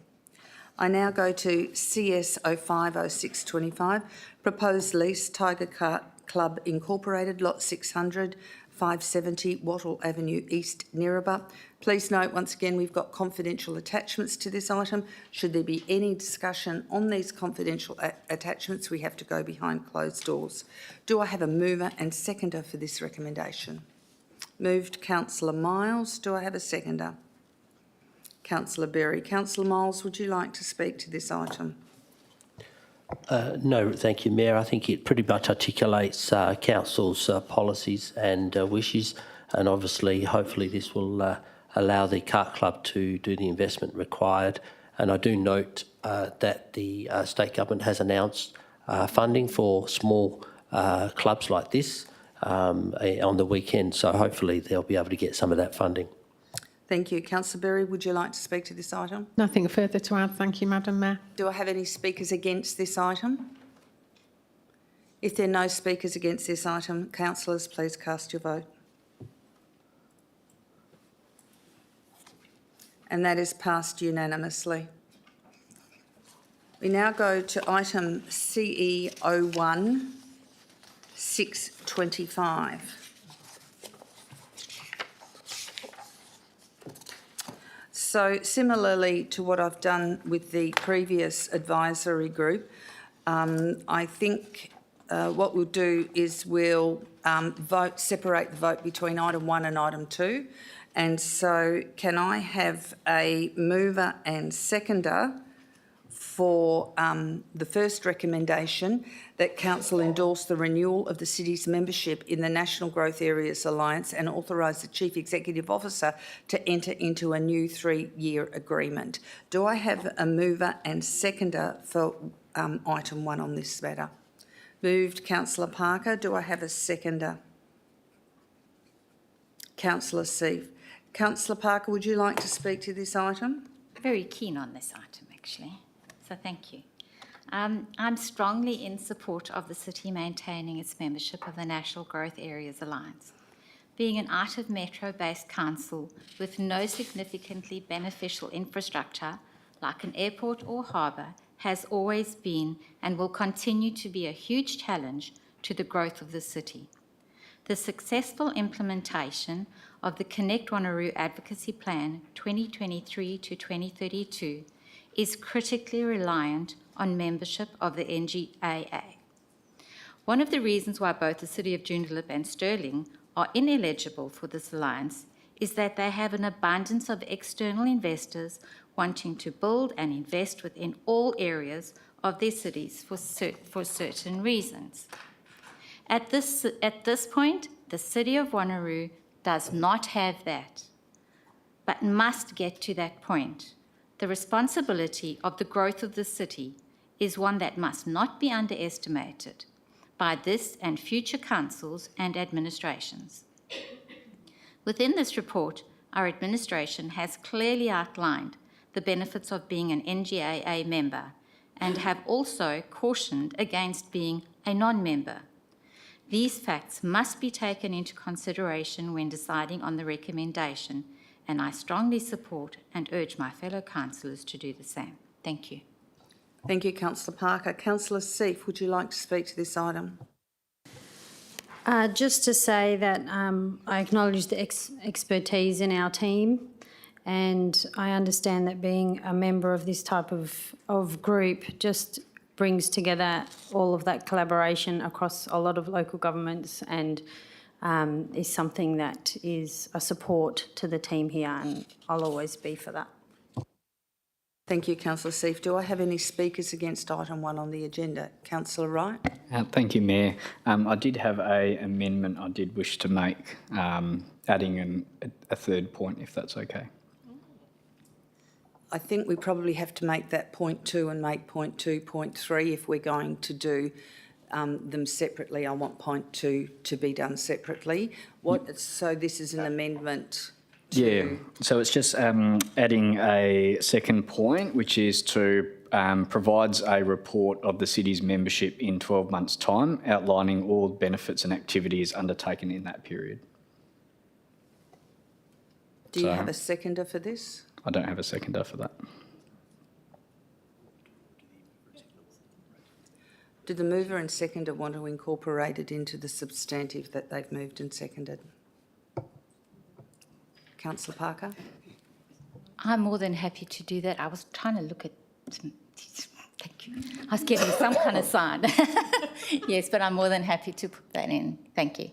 I now go to CS 050625, proposed lease Tiger Club Incorporated, lot 600, 570 Wattle Avenue East, Neeraba. Please note, once again, we've got confidential attachments to this item. Should there be any discussion on these confidential attachments, we have to go behind closed doors. Do I have a mover and seconder for this recommendation? Moved, Councillor Miles. Do I have a seconder? Councillor Berry. Councillor Miles, would you like to speak to this item? No, thank you, Mayor. I think it pretty much articulates Council's policies and wishes, and obviously, hopefully, this will allow the Kart Club to do the investment required. And I do note that the state government has announced funding for small clubs like this on the weekend, so hopefully they'll be able to get some of that funding. Thank you. Councillor Berry, would you like to speak to this item? Nothing further to add, thank you, Madam Mayor. Do I have any speakers against this item? If there are no speakers against this item, councillors, please cast your vote. And that is passed unanimously. We now go to item CE 01-625. So similarly to what I've done with the previous advisory group, I think what we'll do is we'll separate the vote between item 1 and item 2. And so can I have a mover and seconder for the first recommendation that Council endorse the renewal of the City's membership in the National Growth Areas Alliance and authorise the Chief Executive Officer to enter into a new 3-year agreement. Do I have a mover and seconder for item 1 on this matter? Moved, Councillor Parker. Do I have a seconder? Councillor Seif. Councillor Parker, would you like to speak to this item? Very keen on this item, actually. So thank you. I'm strongly in support of the City maintaining its membership of the National Growth Areas Alliance. Being an out-of-metro-based council with no significantly beneficial infrastructure, like an airport or harbour, has always been and will continue to be a huge challenge to the growth of the city. The successful implementation of the Connect Wanneroo Advocacy Plan 2023 to 2032 is critically reliant on membership of the NGAA. One of the reasons why both the City of Joondalup and Stirling are ineligible for this alliance is that they have an abundance of external investors wanting to build and invest within all areas of their cities for certain reasons. At this point, the City of Wanneroo does not have that, but must get to that point. The responsibility of the growth of the city is one that must not be underestimated by this and future councils and administrations. Within this report, our administration has clearly outlined the benefits of being an NGAA member and have also cautioned against being a non-member. These facts must be taken into consideration when deciding on the recommendation, and I strongly support and urge my fellow councillors to do the same. Thank you. Thank you, Councillor Parker. Councillor Seif, would you like to speak to this item? Just to say that I acknowledge the expertise in our team, and I understand that being a member of this type of group just brings together all of that collaboration across a lot of local governments, and is something that is a support to the team here, and I'll always be for that. Thank you, Councillor Seif. Do I have any speakers against item 1 on the agenda? Councillor Wright. Thank you, Mayor. I did have an amendment I did wish to make, adding a third point, if that's okay. I think we probably have to make that point 2 and make point 2 point 3 if we're going to do them separately. I want point 2 to be done separately. So this is an amendment to... Yeah, so it's just adding a second point, which is to provides a report of the city's membership in 12 months' time, outlining all benefits and activities undertaken in that period. Do you have a seconder for this? I don't have a seconder for that. Do the mover and seconder want to incorporate it into the substantive that they've moved and seconded? Councillor Parker? I'm more than happy to do that. I was trying to look at thank you. I was getting some kind of sign. Yes, but I'm more than happy to put that in. Thank you.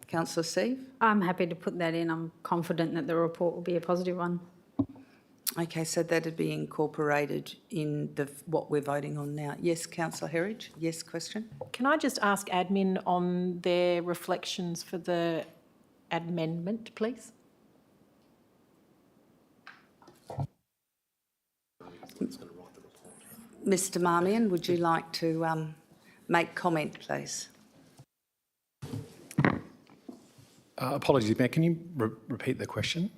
Councillor Steve? I'm happy to put that in. I'm confident that the report will be a positive one. Okay, so that'd be incorporated in what we're voting on now. Yes, Councillor Herridge? Yes, question? Can I just ask admin on their reflections for the amendment, please? Mr Marmion, would you like to make comment, please? Apologies, Mayor, can you repeat the question?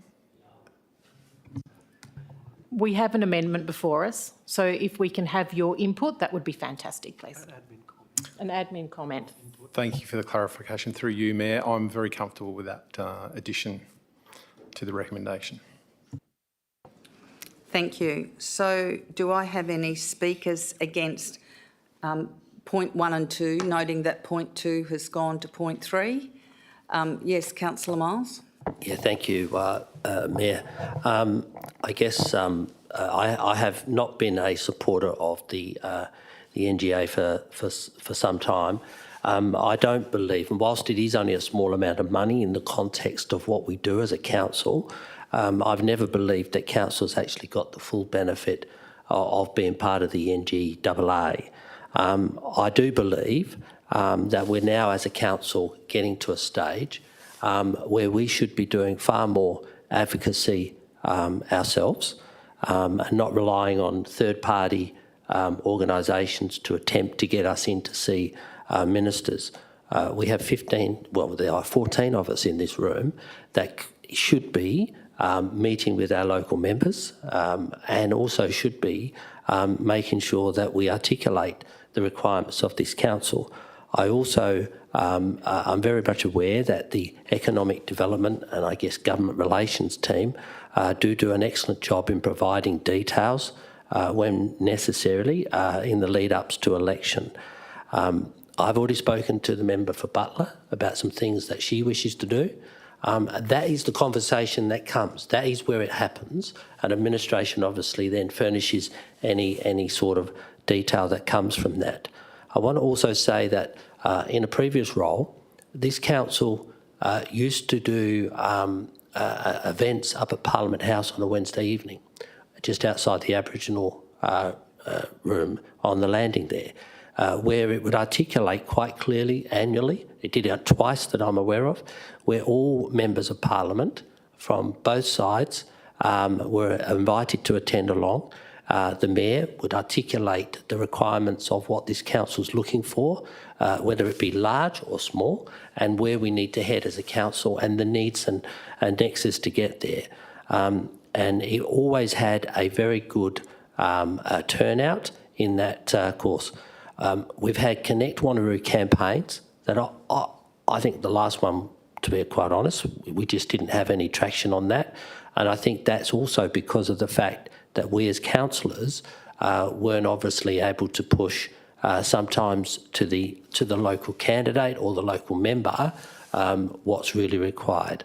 We have an amendment before us, so if we can have your input, that would be fantastic, please. An admin comment. Thank you for the clarification. Through you, Mayor, I'm very comfortable with that addition to the recommendation. Thank you. So do I have any speakers against point 1 and 2, noting that point 2 has gone to point 3? Yes, Councillor Miles. Yeah, thank you, Mayor. I guess I have not been a supporter of the NGA for some time. I don't believe, and whilst it is only a small amount of money in the context of what we do as a council, I've never believed that councils actually got the full benefit of being part of the NGAA. I do believe that we're now as a council getting to a stage where we should be doing far more advocacy ourselves and not relying on third-party organisations to attempt to get us in to see ministers. We have 15, well, there are 14 of us in this room that should be meeting with our local members and also should be making sure that we articulate the requirements of this council. I also I'm very much aware that the economic development and I guess government relations team do an excellent job in providing details when necessarily in the lead-ups to election. I've already spoken to the member for Butler about some things that she wishes to do. That is the conversation that comes. That is where it happens. And administration obviously then furnishes any sort of detail that comes from that. I want to also say that in a previous role, this council used to do events up at Parliament House on a Wednesday evening, just outside the Aboriginal room on the landing there, where it would articulate quite clearly annually, it did it twice that I'm aware of, where all members of Parliament from both sides were invited to attend along. The Mayor would articulate the requirements of what this council's looking for, whether it be large or small, and where we need to head as a council and the needs and nexus to get there. And it always had a very good turnout in that course. We've had Connect Wanneroo campaigns that I think the last one, to be quite honest, we just didn't have any traction on that. And I think that's also because of the fact that we as councillors weren't obviously able to push sometimes to the local candidate or the local member what's really required.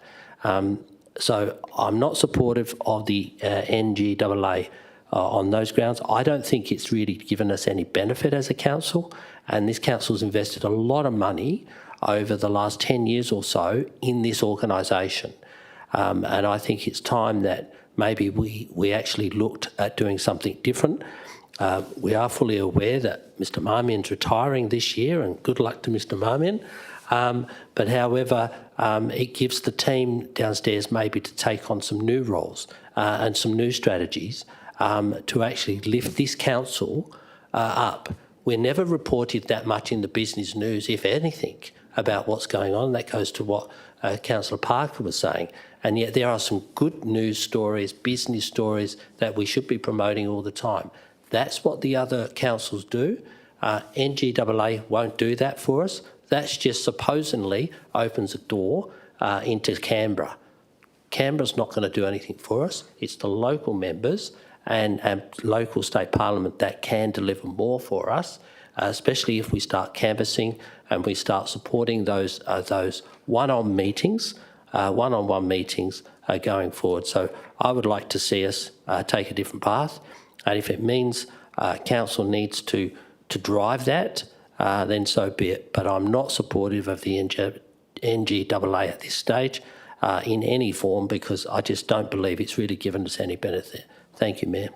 So I'm not supportive of the NGAA on those grounds. I don't think it's really given us any benefit as a council, and this council's invested a lot of money over the last 10 years or so in this organisation. And I think it's time that maybe we actually looked at doing something different. We are fully aware that Mr Marmion's retiring this year, and good luck to Mr Marmion. But however, it gives the team downstairs maybe to take on some new roles and some new strategies to actually lift this council up. We're never reported that much in the business news, if anything, about what's going on. That goes to what Councillor Parker was saying. And yet there are some good news stories, business stories that we should be promoting all the time. That's what the other councils do. NGAA won't do that for us. That's just supposedly opens a door into Canberra. Canberra's not going to do anything for us. It's the local members and local state parliament that can deliver more for us. especially if we start canvassing and we start supporting those one-on-one meetings going forward. So I would like to see us take a different path, and if it means council needs to drive that, then so be it. But I'm not supportive of the NGAA at this stage in any form, because I just don't believe it's really given us any benefit. Thank you, Mayor.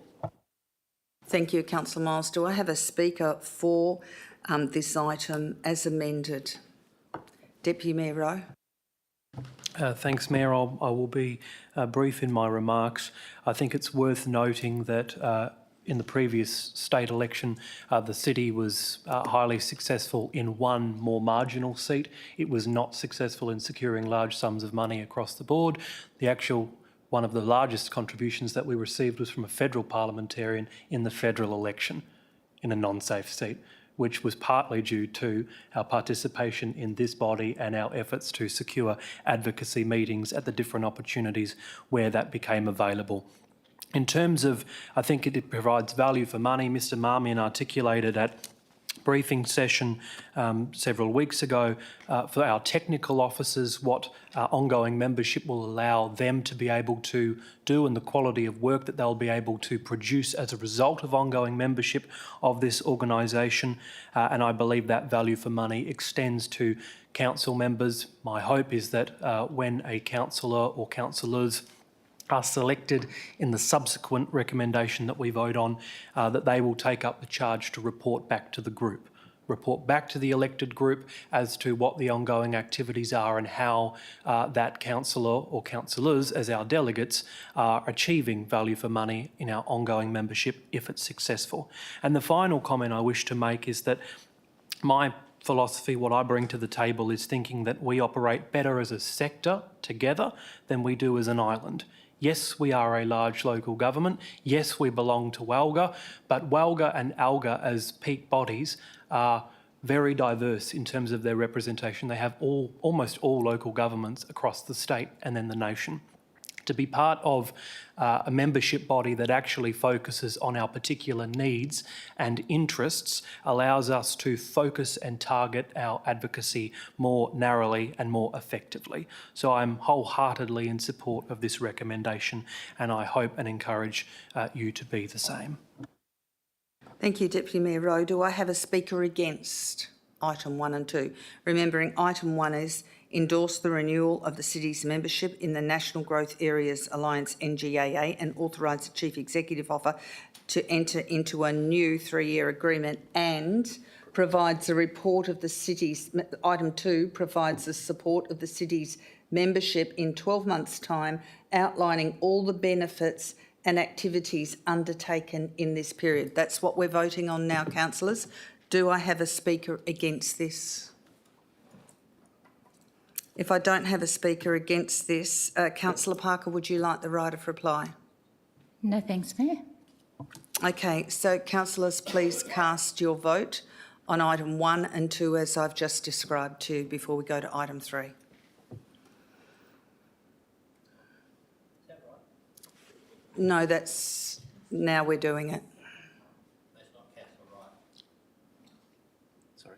Thank you, Councillor Miles. Do I have a speaker for this item as amended? Deputy Mayor Rowe. Thanks, Mayor. I will be brief in my remarks. I think it's worth noting that in the previous state election, the city was highly successful in one more marginal seat. It was not successful in securing large sums of money across the board. One of the largest contributions that we received was from a federal parliamentarian in the federal election in a non-safe seat, which was partly due to our participation in this body and our efforts to secure advocacy meetings at the different opportunities where that became available. In terms of, I think it provides value for money. Mr Marmion articulated at briefing session several weeks ago for our technical officers what ongoing membership will allow them to be able to do and the quality of work that they'll be able to produce as a result of ongoing membership of this organisation. And I believe that value for money extends to council members. My hope is that when a councillor or councillors are selected in the subsequent recommendation that we vote on, that they will take up the charge to report back to the group, report back to the elected group as to what the ongoing activities are and how that councillor or councillors, as our delegates, are achieving value for money in our ongoing membership if it's successful. And the final comment I wish to make is that my philosophy, what I bring to the table, is thinking that we operate better as a sector together than we do as an island. Yes, we are a large local government. Yes, we belong to WALGA, but WALGA and ALGA as peak bodies are very diverse in terms of their representation. They have almost all local governments across the state and then the nation. To be part of a membership body that actually focuses on our particular needs and interests allows us to focus and target our advocacy more narrowly and more effectively. So I'm wholeheartedly in support of this recommendation, and I hope and encourage you to be the same. Thank you, Deputy Mayor Rowe. Do I have a speaker against item 1 and 2? Remembering item 1 is endorse the renewal of the city's membership in the National Growth Areas Alliance NGAA and authorise the Chief Executive Officer to enter into a new 3-year agreement, and provides a report of the city's, item 2 provides the support of the city's membership in 12 months' time, outlining all the benefits and activities undertaken in this period. That's what we're voting on now, councillors. Do I have a speaker against this? If I don't have a speaker against this, Councillor Parker, would you like the right of reply? No, thanks, Mayor. Okay, so councillors, please cast your vote on item 1 and 2 as I've just described to you before we go to item 3. Is that right? No, that's now we're doing it. That's not Councillor Wright. Sorry.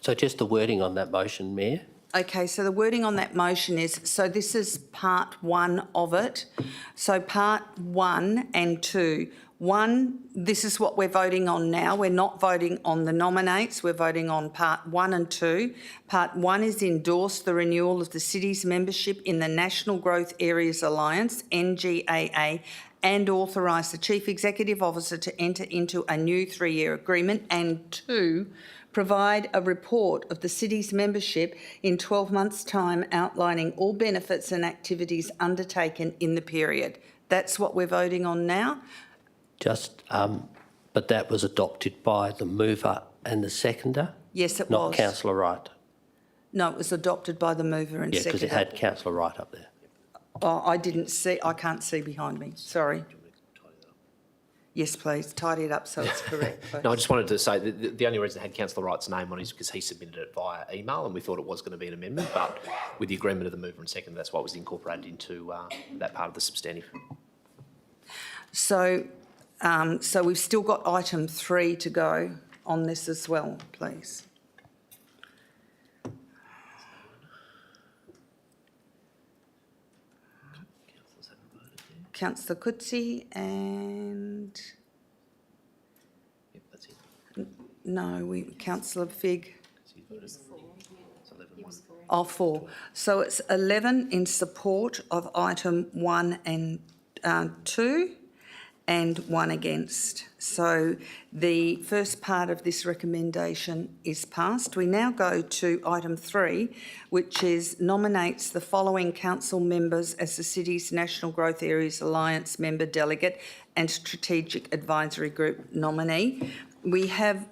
So just the wording on that motion, Mayor. Okay, so the wording on that motion is, so this is part 1 of it. So part 1 and 2. 1, this is what we're voting on now. We're not voting on the nominates. We're voting on part 1 and 2. Part 1 is endorse the renewal of the city's membership in the National Growth Areas Alliance, NGAA, and authorise the Chief Executive Officer to enter into a new 3-year agreement. And 2, provide a report of the city's membership in 12 months' time, outlining all benefits and activities undertaken in the period. That's what we're voting on now. But that was adopted by the mover and the seconder? Yes, it was. Not Councillor Wright? No, it was adopted by the mover and seconder. Yeah, because it had Councillor Wright up there. Oh, I didn't see, I can't see behind me, sorry. Yes, please, tidy it up so it's correct. No, I just wanted to say that the only reason it had Councillor Wright's name on it is because he submitted it via email and we thought it was going to be an amendment, but with the agreement of the mover and seconder, that's why it was incorporated into that part of the substantive. So, so we've still got item 3 to go on this as well, please. Councillor Coetzee and... No, Councillor Figg. Oh, 4. So it's 11 in support of item 1 and 2 and 1 against. So the first part of this recommendation is passed. We now go to item 3, which is nominates the following council members as the City's National Growth Areas Alliance member delegate and Strategic Advisory Group nominee. We have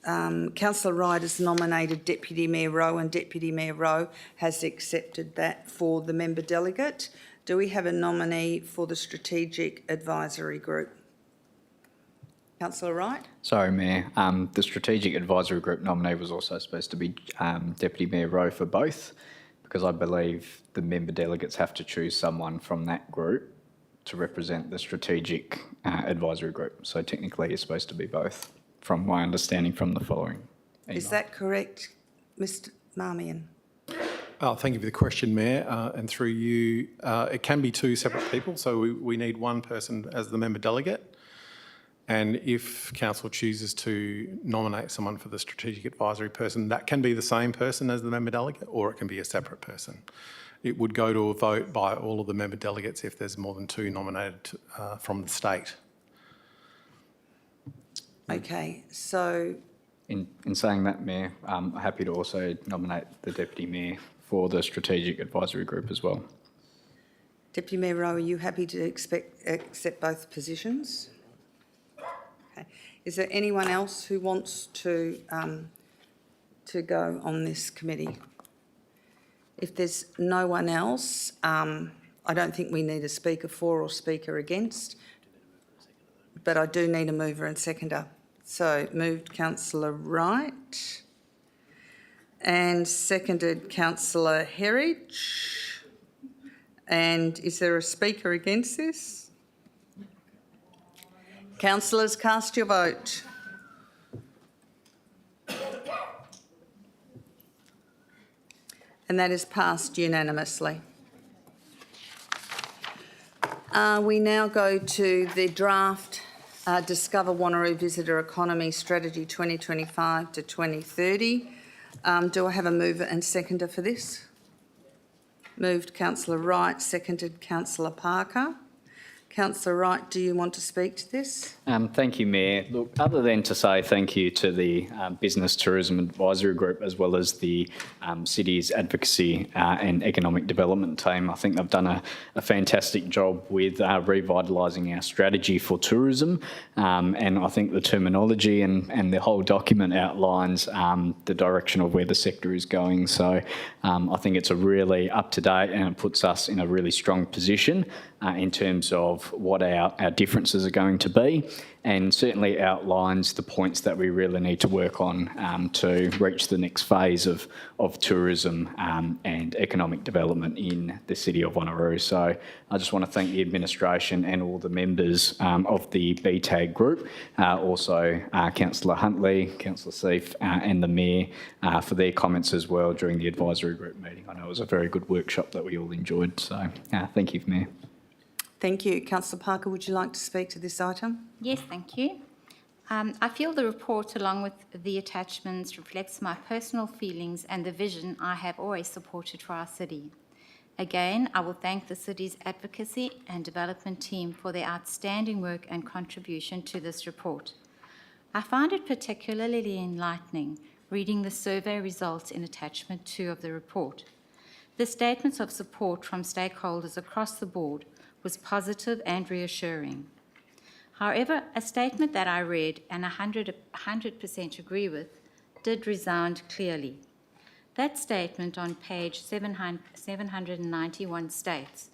Councillor Wright has nominated Deputy Mayor Rowe, and Deputy Mayor Rowe has accepted that for the member delegate. Do we have a nominee for the Strategic Advisory Group? Councillor Wright? Sorry, Mayor. The Strategic Advisory Group nominee was also supposed to be Deputy Mayor Rowe for both, because I believe the member delegates have to choose someone from that group to represent the Strategic Advisory Group. So technically it's supposed to be both, from my understanding from the following email. Is that correct, Mr Marmion? Thank you for the question, Mayor. And through you, it can be 2 separate people, so we need one person as the member delegate. And if council chooses to nominate someone for the strategic advisory person, that can be the same person as the member delegate, or it can be a separate person. It would go to a vote by all of the member delegates if there's more than 2 nominated from the state. Okay, so... In saying that, Mayor, I'm happy to also nominate the Deputy Mayor for the Strategic Advisory Group as well. Deputy Mayor Rowe, are you happy to accept both positions? Okay. Is there anyone else who wants to go on this committee? If there's no one else, I don't think we need a speaker for or speaker against, but I do need a mover and seconder. So moved Councillor Wright and seconded Councillor Herridge. And is there a speaker against this? Councillors, cast your vote. And that is passed unanimously. We now go to the draft Discover Wanneroo Visitor Economy Strategy 2025 to 2030. Do I have a mover and seconder for this? Moved Councillor Wright, seconded Councillor Parker. Councillor Wright, do you want to speak to this? Thank you, Mayor. Look, other than to say thank you to the Business Tourism Advisory Group as well as the City's Advocacy and Economic Development team, I think they've done a fantastic job with revitalising our strategy for tourism. And I think the terminology and the whole document outlines the direction of where the sector is going. So I think it's a really up-to-date, and it puts us in a really strong position in terms of what our differences are going to be, and certainly outlines the points that we really need to work on to reach the next phase of tourism and economic development in the city of Wanneroo. So I just want to thank the administration and all the members of the BTAG group, also Councillor Huntley, Councillor Seif and the Mayor for their comments as well during the advisory group meeting. I know it was a very good workshop that we all enjoyed. So thank you, Mayor. Thank you. Councillor Parker, would you like to speak to this item? Yes, thank you. I feel the report, along with the attachments, reflects my personal feelings and the vision I have always supported for our city. Again, I will thank the city's advocacy and development team for their outstanding work and contribution to this report. I found it particularly enlightening reading the survey results in attachment 2 of the report. The statements of support from stakeholders across the board was positive and reassuring. However, a statement that I read and 100% agree with did resound clearly. That statement on page 791 states,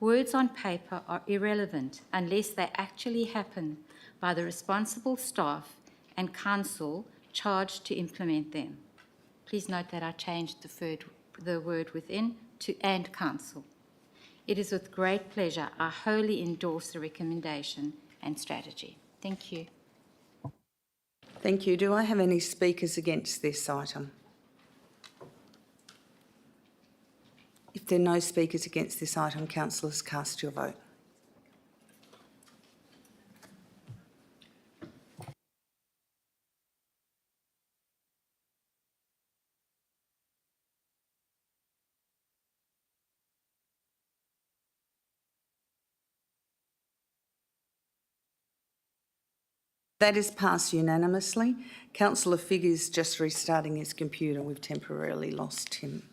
"Words on paper are irrelevant unless they actually happen by the responsible staff and council charged to implement them." Please note that I changed the word within to "and council." It is with great pleasure I wholly endorse the recommendation and strategy. Thank you. Thank you. Do I have any speakers against this item? If there are no speakers against this item, councillors, cast your vote. That is passed unanimously. Councillor Figg is just restarting his computer. We've temporarily lost him.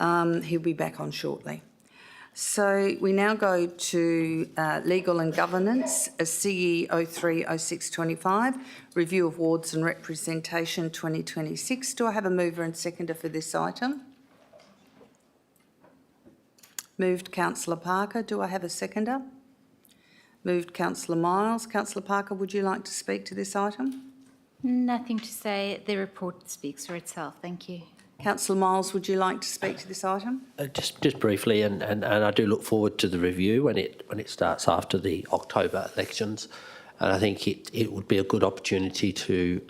He'll be back on shortly. So we now go to Legal and Governance, CE 030625, Review of Wards and Representation 2026. Do I have a mover and seconder for this item? Moved Councillor Parker. Do I have a seconder? Moved Councillor Miles. Councillor Parker, would you like to speak to this item? Nothing to say. The report speaks for itself. Thank you. Councillor Miles, would you like to speak to this item? Just briefly, and I do look forward to the review when it starts after the October elections, and I think it would be a good opportunity to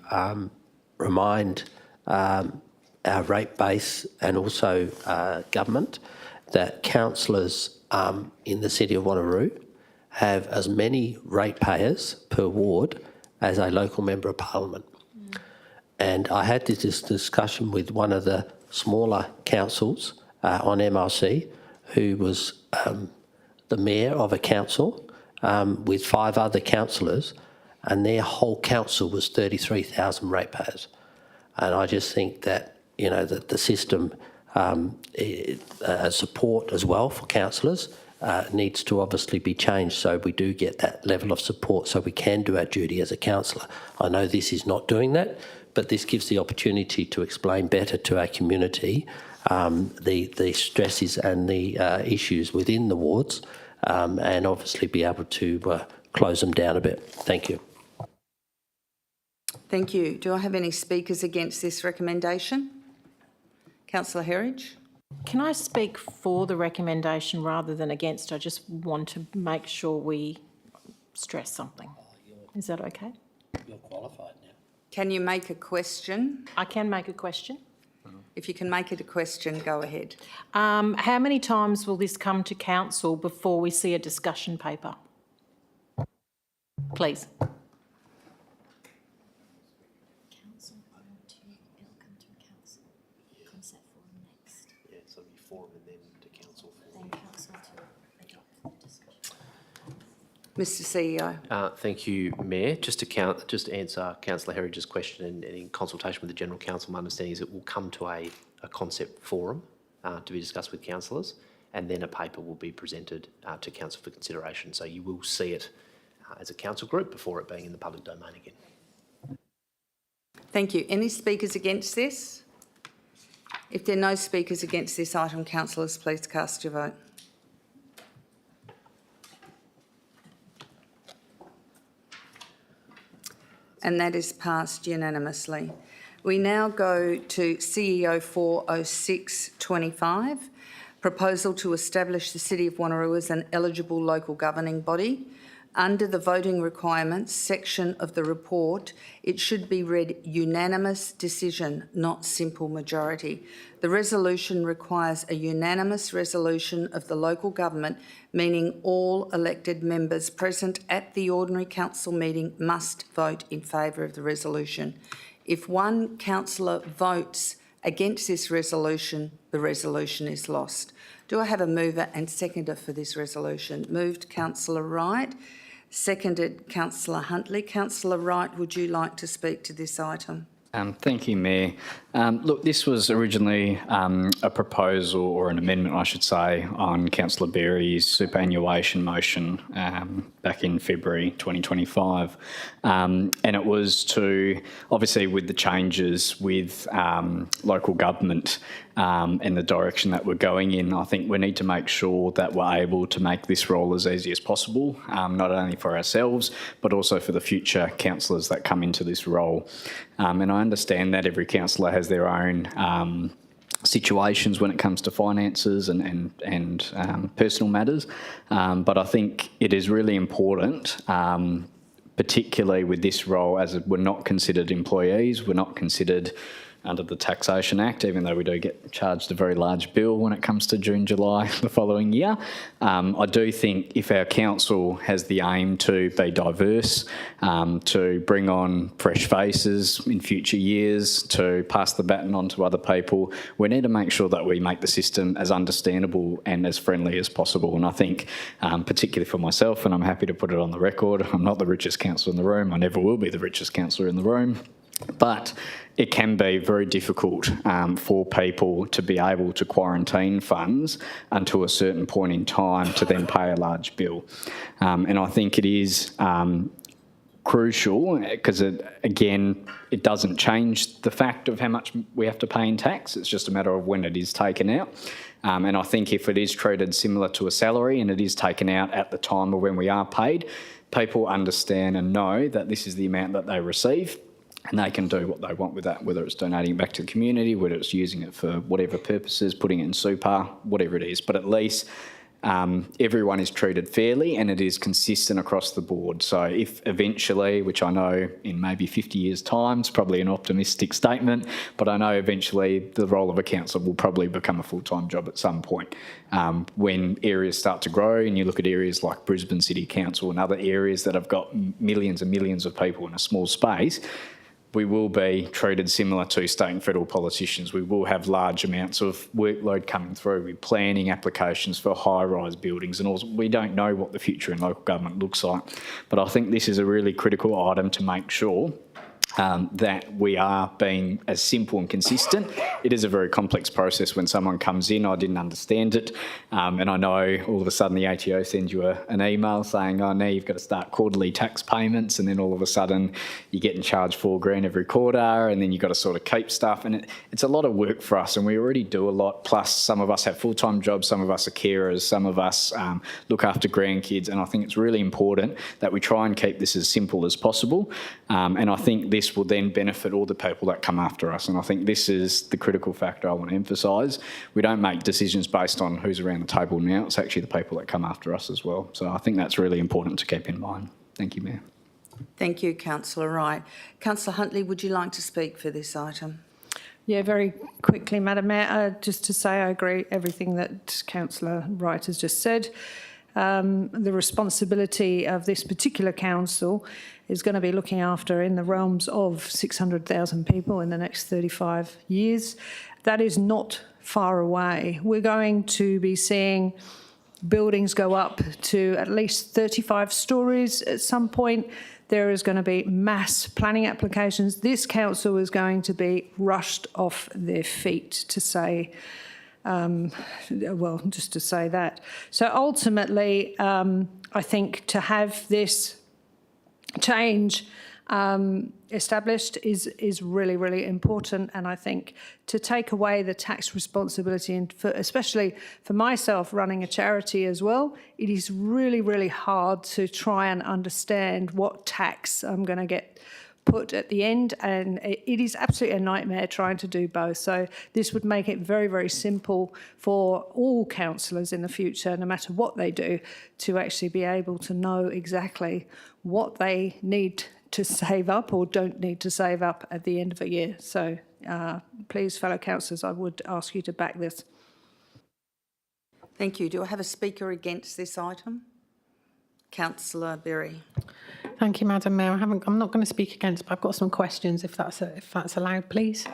remind our rate base and also government that councillors in the city of Wanneroo have as many ratepayers per ward as a local member of parliament. And I had this discussion with one of the smaller councils on MRC, who was the mayor of a council with 5 other councillors, and their whole council was 33,000 ratepayers. And I just think that, you know, that the system support as well for councillors needs to obviously be changed so we do get that level of support so we can do our duty as a councillor. I know this is not doing that, but this gives the opportunity to explain better to our community the stresses and the issues within the wards and obviously be able to close them down a bit. Thank you. Thank you. Do I have any speakers against this recommendation? Councillor Herridge. Can I speak for the recommendation rather than against? I just want to make sure we stress something. Is that okay? You're qualified now. Can you make a question? I can make a question. If you can make it a question, go ahead. How many times will this come to council before we see a discussion paper? Please. Mr CEO. Thank you, Mayor. Just to answer Councillor Herridge's question, and in consultation with the General Council, my understanding is it will come to a concept forum to be discussed with councillors, and then a paper will be presented to council for consideration. So you will see it as a council group before it being in the public domain again. Thank you. Any speakers against this? If there are no speakers against this item, councillors, please cast your vote. And that is passed unanimously. We now go to CEO 40625, proposal to establish the City of Wanneroo as an eligible local governing body. Under the voting requirements section of the report, it should be read unanimous decision, not simple majority. The resolution requires a unanimous resolution of the local government, meaning all elected members present at the ordinary council meeting must vote in favour of the resolution. If one councillor votes against this resolution, the resolution is lost. Do I have a mover and seconder for this resolution? Moved Councillor Wright. Seconded Councillor Huntley. Councillor Wright, would you like to speak to this item? Thank you, Mayor. Look, this was originally a proposal, or an amendment, I should say, on Councillor Berry's superannuation motion back in February 2025. And it was to, obviously with the changes with local government and the direction that we're going in, I think we need to make sure that we're able to make this role as easy as possible, not only for ourselves, but also for the future councillors that come into this role. And I understand that every councillor has their own situations when it comes to finances and personal matters. But I think it is really important, particularly with this role, as we're not considered employees, we're not considered under the Taxation Act, even though we do get charged a very large bill when it comes to June, July the following year. I do think if our council has the aim to be diverse, to bring on fresh faces in future years, to pass the baton on to other people, we need to make sure that we make the system as understandable and as friendly as possible. And I think, particularly for myself, and I'm happy to put it on the record, I'm not the richest councillor in the room. I never will be the richest councillor in the room. But it can be very difficult for people to be able to quarantine funds until a certain point in time to then pay a large bill. And I think it is crucial because, it doesn't change the fact of how much we have to pay in tax. It's just a matter of when it is taken out. And I think if it is treated similar to a salary and it is taken out at the time of when we are paid, people understand and know that this is the amount that they receive. And they can do what they want with that, whether it's donating it back to the community, whether it's using it for whatever purposes, putting it in super, whatever it is. But at least everyone is treated fairly and it is consistent across the board. So if eventually, which I know in maybe 50 years' time, it's probably an optimistic statement, but I know eventually the role of a councillor will probably become a full-time job at some point. When areas start to grow and you look at areas like Brisbane City Council and other areas that have got millions and millions of people in a small space, we will be treated similar to state and federal politicians. We will have large amounts of workload coming through with planning applications for high-rise buildings and also we don't know what the future in local government looks like. But I think this is a really critical item to make sure that we are being as simple and consistent. It is a very complex process when someone comes in. I didn't understand it. And I know all of a sudden the ATO sends you an email saying, oh, now you've got to start quarterly tax payments. And then all of a sudden you're getting charged $4,000 every quarter. And then you've got to sort of keep stuff. And it's a lot of work for us. And we already do a lot. Plus some of us have full-time jobs. Some of us are carers. Some of us look after grandkids. And I think it's really important that we try and keep this as simple as possible. And I think this will then benefit all the people that come after us. And I think this is the critical factor I want to emphasise. We don't make decisions based on who's around the table now. It's actually the people that come after us as well. So I think that's really important to keep in mind. Thank you, Mayor. Thank you, Councillor Wright. Councillor Huntley, would you like to speak for this item? Yeah, very quickly, Madam Mayor, just to say I agree everything that Councillor Wright has just said. The responsibility of this particular council is going to be looking after in the realms of 600,000 people in the next 35 years. That is not far away. We're going to be seeing buildings go up to at least 35 stories at some point. There is going to be mass planning applications. This council is going to be rushed off their feet to say, just to say that. So ultimately, I think to have this change established is really, really important. And I think to take away the tax responsibility, and especially for myself running a charity as well, it is really, really hard to try and understand what tax I'm going to get put at the end, and it is absolutely a nightmare trying to do both. So this would make it very, very simple for all councillors in the future, no matter what they do, to actually be able to know exactly what they need to save up or don't need to save up at the end of a year. So please, fellow councillors, I would ask you to back this. Thank you. Do I have a speaker against this item? Councillor Berry. Thank you, Madam Mayor. I'm not going to speak against, but I've got some questions, if that's allowed, please.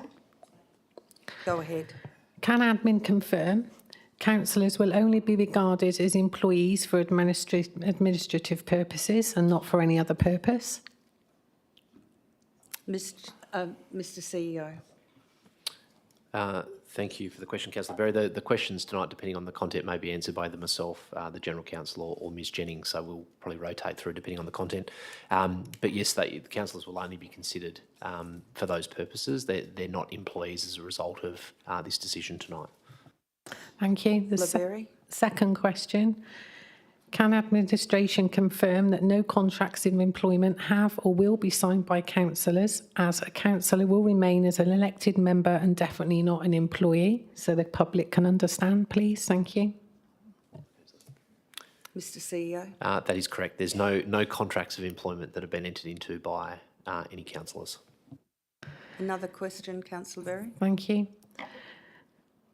Go ahead. Can admin confirm councillors will only be regarded as employees for administrative purposes and not for any other purpose? Mr. CEO. Thank you for the question, Councillor Berry. The questions tonight, depending on the content, may be answered by myself, the General Counsel, or Ms Jennings, so we'll probably rotate through depending on the content. But yes, the councillors will only be considered for those purposes. They're not employees as a result of this decision tonight. Thank you. The second question. Can administration confirm that no contracts of employment have or will be signed by councillors, as a councillor will remain as an elected member and definitely not an employee, so the public can understand, please? Thank you. Mr CEO. That is correct. There's no contracts of employment that have been entered into by any councillors. Another question, Councillor Berry. Thank you.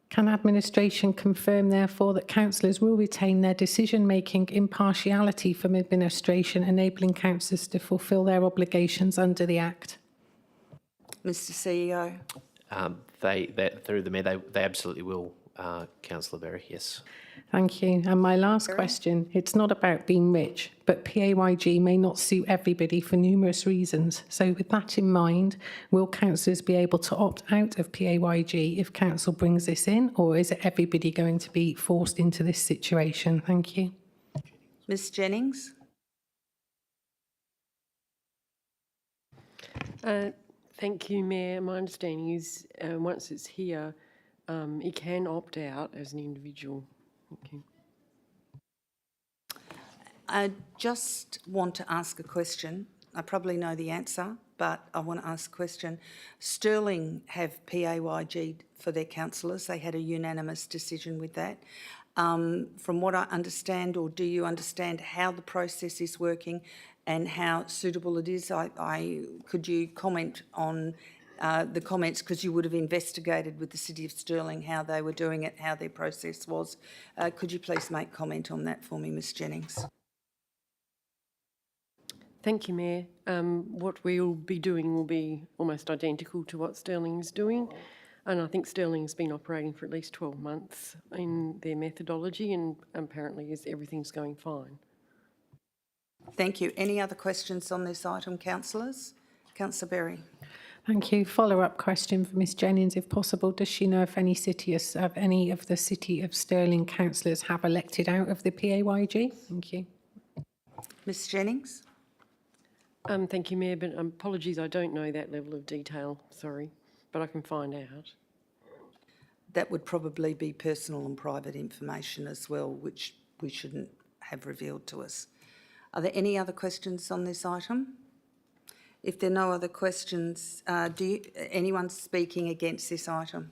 Can administration confirm, therefore, that councillors will retain their decision-making impartiality from administration, enabling councillors to fulfil their obligations under the Act? Mr CEO. Through the Mayor, they absolutely will, Councillor Berry, yes. Thank you. And my last question, it's not about being rich, but PAYG may not suit everybody for numerous reasons. So with that in mind, will councillors be able to opt out of PAYG if council brings this in, or is it everybody going to be forced into this situation? Thank you. Ms Jennings. Thank you, Mayor. My understanding is once it's here, it can opt out as an individual. Thank you. I just want to ask a question. I probably know the answer, but I want to ask a question. Stirling have PAYG for their councillors. They had a unanimous decision with that. From what I understand, or do you understand how the process is working and how suitable it is? Could you comment on the comments, because you would have investigated with the City of Stirling how they were doing it, how their process was. Could you please make comment on that for me, Ms Jennings? Thank you, Mayor. What we'll be doing will be almost identical to what Stirling is doing. And I think Stirling's been operating for at least 12 months in their methodology, and apparently everything's going fine. Thank you. Any other questions on this item, councillors? Councillor Berry. Thank you. Follow-up question for Ms Jennings, if possible. Does she know if any of the City of Stirling councillors have elected out of the PAYG? Thank you. Ms Jennings. Thank you, Mayor, but apologies, I don't know that level of detail, sorry, but I can find out. That would probably be personal and private information as well, which we shouldn't have revealed to us. Are there any other questions on this item? If there are no other questions, anyone speaking against this item?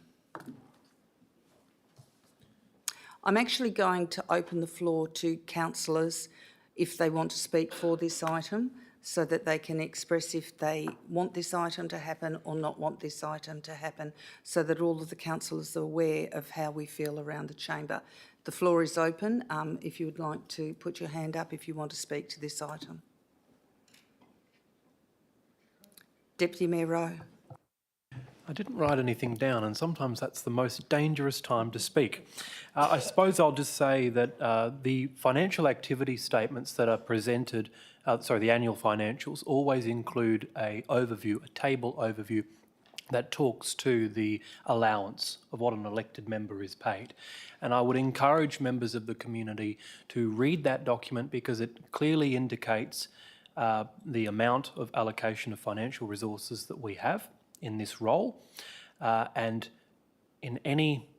I'm actually going to open the floor to councillors if they want to speak for this item, so that they can express if they want this item to happen or not want this item to happen, so that all of the councillors are aware of how we feel around the chamber. The floor is open if you would like to put your hand up if you want to speak to this item. Deputy Mayor Rowe. I didn't write anything down, and sometimes that's the most dangerous time to speak. I suppose I'll just say that the financial activity statements that are presented, the annual financials, always include a table overview that talks to the allowance of what an elected member is paid. And I would encourage members of the community to read that document, because it clearly indicates the amount of allocation of financial resources that we have in this role, and in any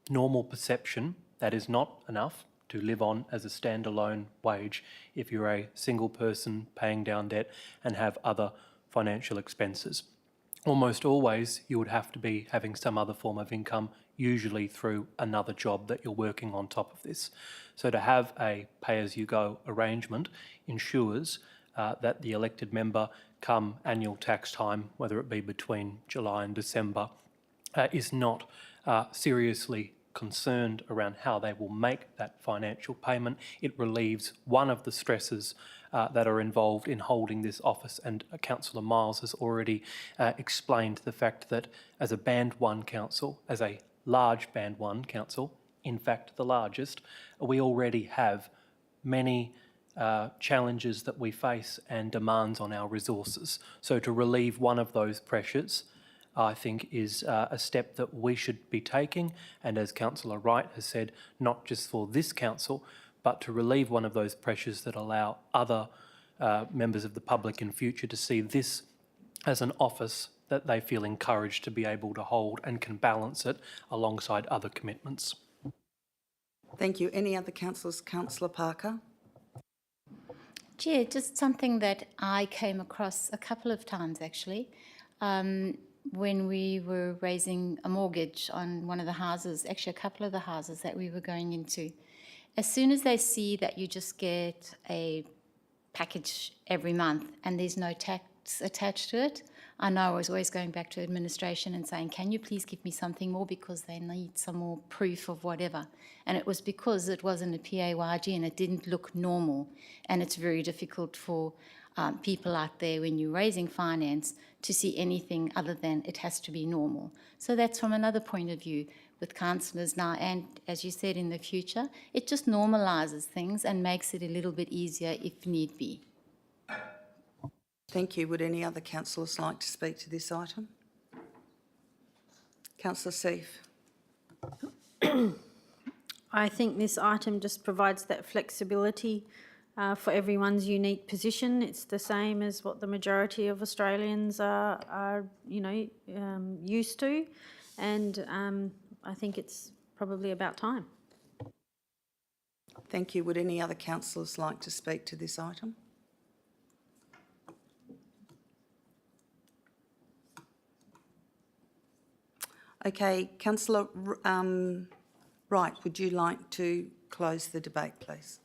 normal perception, that is not enough to live on as a standalone wage if you're a single person paying down debt and have other financial expenses. Almost always you would have to be having some other form of income, usually through another job that you're working on top of this. So to have a pay-as-you-go arrangement ensures that the elected member, come annual tax time, whether it be between July and December, is not seriously concerned around how they will make that financial payment. It relieves one of the stresses that are involved in holding this office, and Councillor Miles has already explained the fact that as a Band 1 council, as a large Band 1 council, in fact the largest, we already have many challenges that we face and demands on our resources. So to relieve one of those pressures, I think, is a step that we should be taking, and as Councillor Wright has said, not just for this council, but to relieve one of those pressures that allow other members of the public in future to see this as an office that they feel encouraged to be able to hold and can balance it alongside other commitments. Thank you. Any other councillors? Councillor Parker. Chair, just something that I came across a couple of times actually, when we were raising a mortgage on one of the houses, actually a couple of the houses that we were going into. As soon as they see that you just get a package every month and there's no tax attached to it, I know I was always going back to administration and saying, can you please give me something more because they need some more proof of whatever. And it was because it wasn't a PAYG and it didn't look normal. And it's very difficult for people out there when you're raising finance to see anything other than it has to be normal. So that's from another point of view with councillors now, and as you said, in the future, it just normalises things and makes it a little bit easier if need be. Thank you. Would any other councillors like to speak to this item? Councillor Seif. I think this item just provides that flexibility for everyone's unique position. It's the same as what the majority of Australians are used to, and I think it's probably about time. Thank you. Would any other councillors like to speak to this item? Okay, Councillor Wright, would you like to close the debate, please?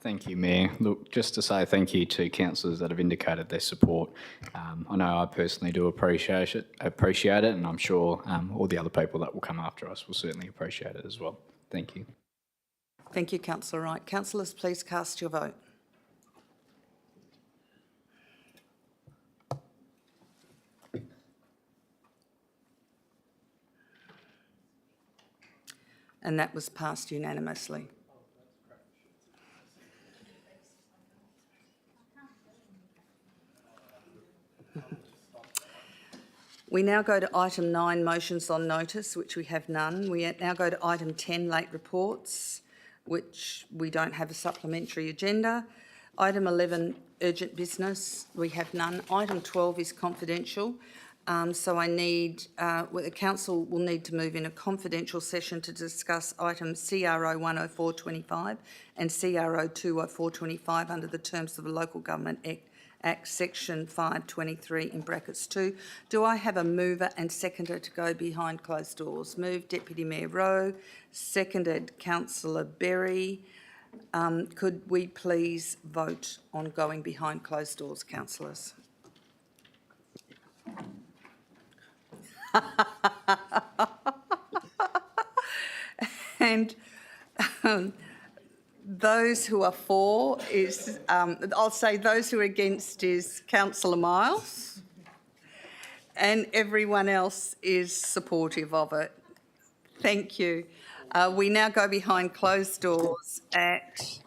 Thank you, Mayor. Look, just to say thank you to councillors that have indicated their support. I know I personally do appreciate it, and I'm sure all the other people that will come after us will certainly appreciate it as well. Thank you. Thank you, Councillor Wright. Councillors, please cast your vote. And that was passed unanimously. We now go to item 9, motions on notice, which we have none. We now go to item 10, late reports, which we don't have a supplementary agenda. Item 11, urgent business, we have none. Item 12 is confidential. So I need, the council will need to move in a confidential session to discuss item CRO 10425 and CRO 20425 under the terms of the Local Government Act section 523 in brackets 2. Do I have a mover and seconder to go behind closed doors? Moved Deputy Mayor Rowe, seconded Councillor Berry. Could we please vote on going behind closed doors, councillors? And those who are for is, I'll say those who are against is Councillor Miles, and everyone else is supportive of it. Thank you. We now go behind closed doors at,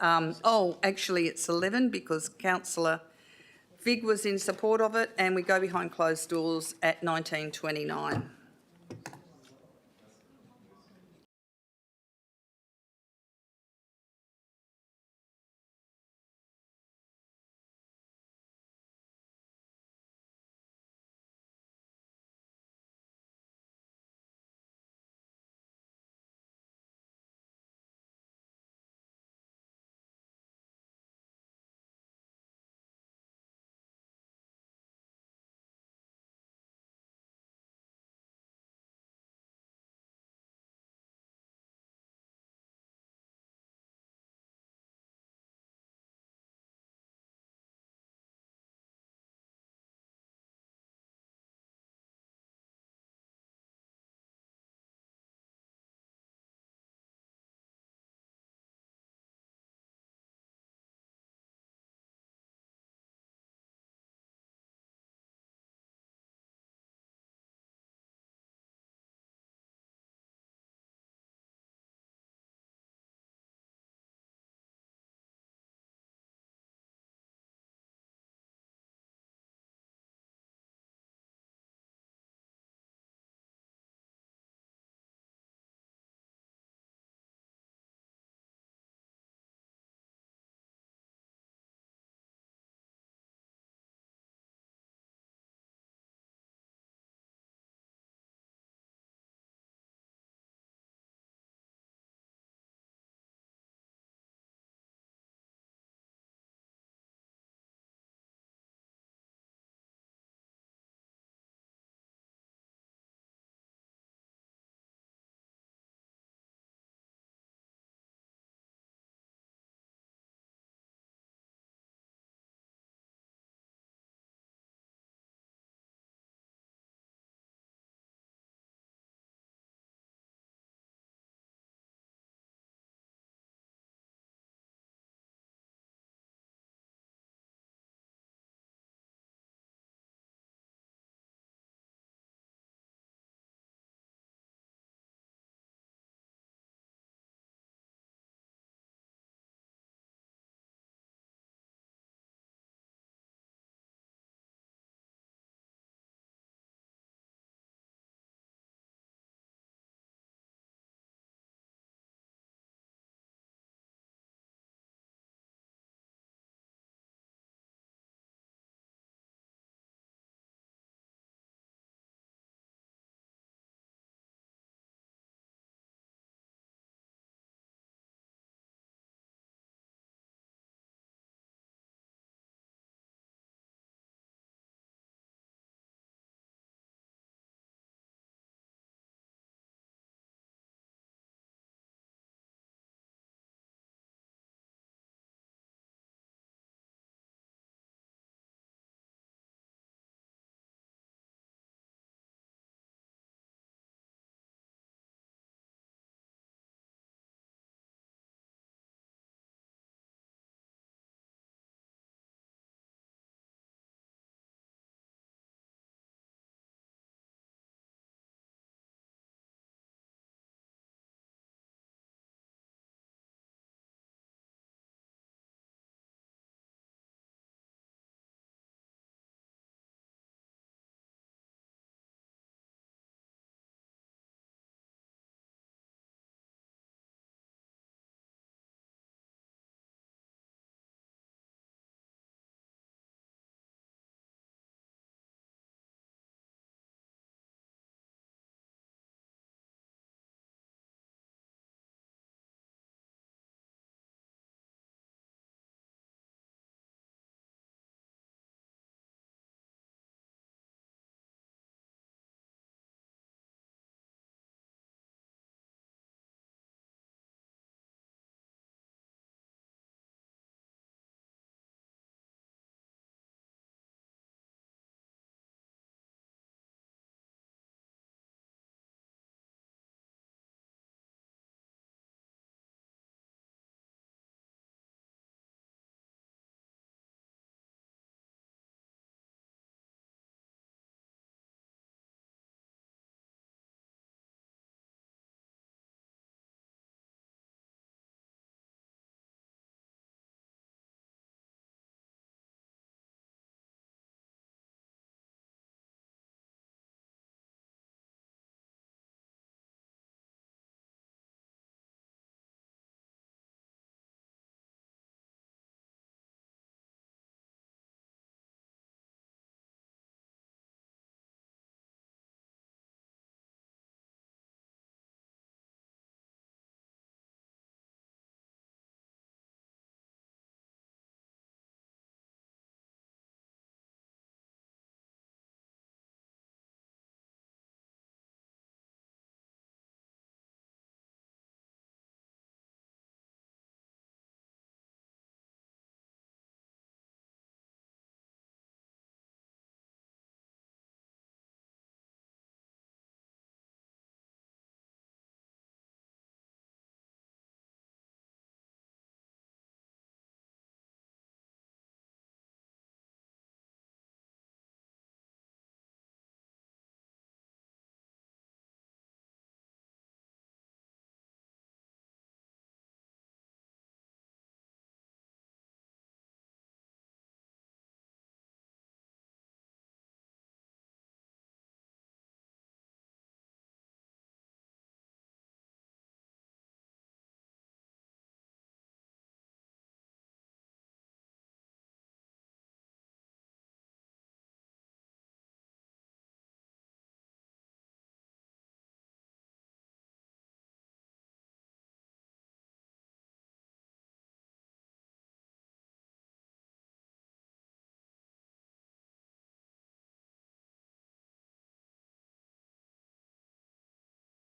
actually it's 11 because Councillor Fig was in support of it, and we go behind closed doors at 19:29.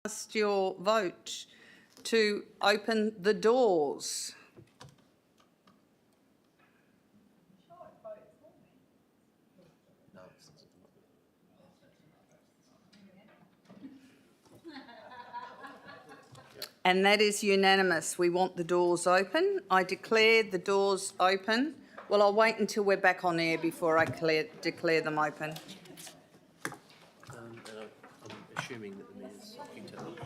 cast your vote to open the doors. And that is unanimous. We want the doors open. I declare the doors open. Well, I'll wait until we're back on air before I declare them open. And I'm assuming that the mayor's talking to them.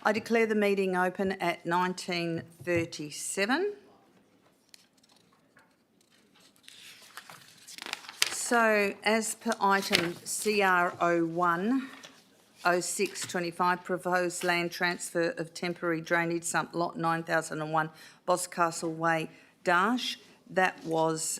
I declare the meeting open at 19:37. So, as per item CR01 0625, proposed land transfer of temporary drainage sump lot 9001 Boscastle Way Dash, that was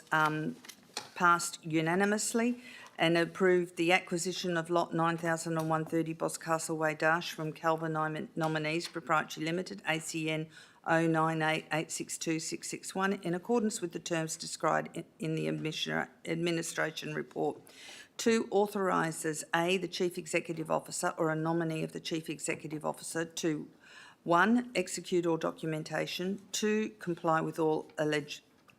passed unanimously, and approved the acquisition of lot 900130 Boscastle Way Dash from Calvin Nominees Proprietary Limited, ACN 0988626661, in accordance with the terms described in the administration report. 2, authorises A, the Chief Executive Officer or a nominee of the Chief Executive Officer to 1, execute all documentation, 2, comply with all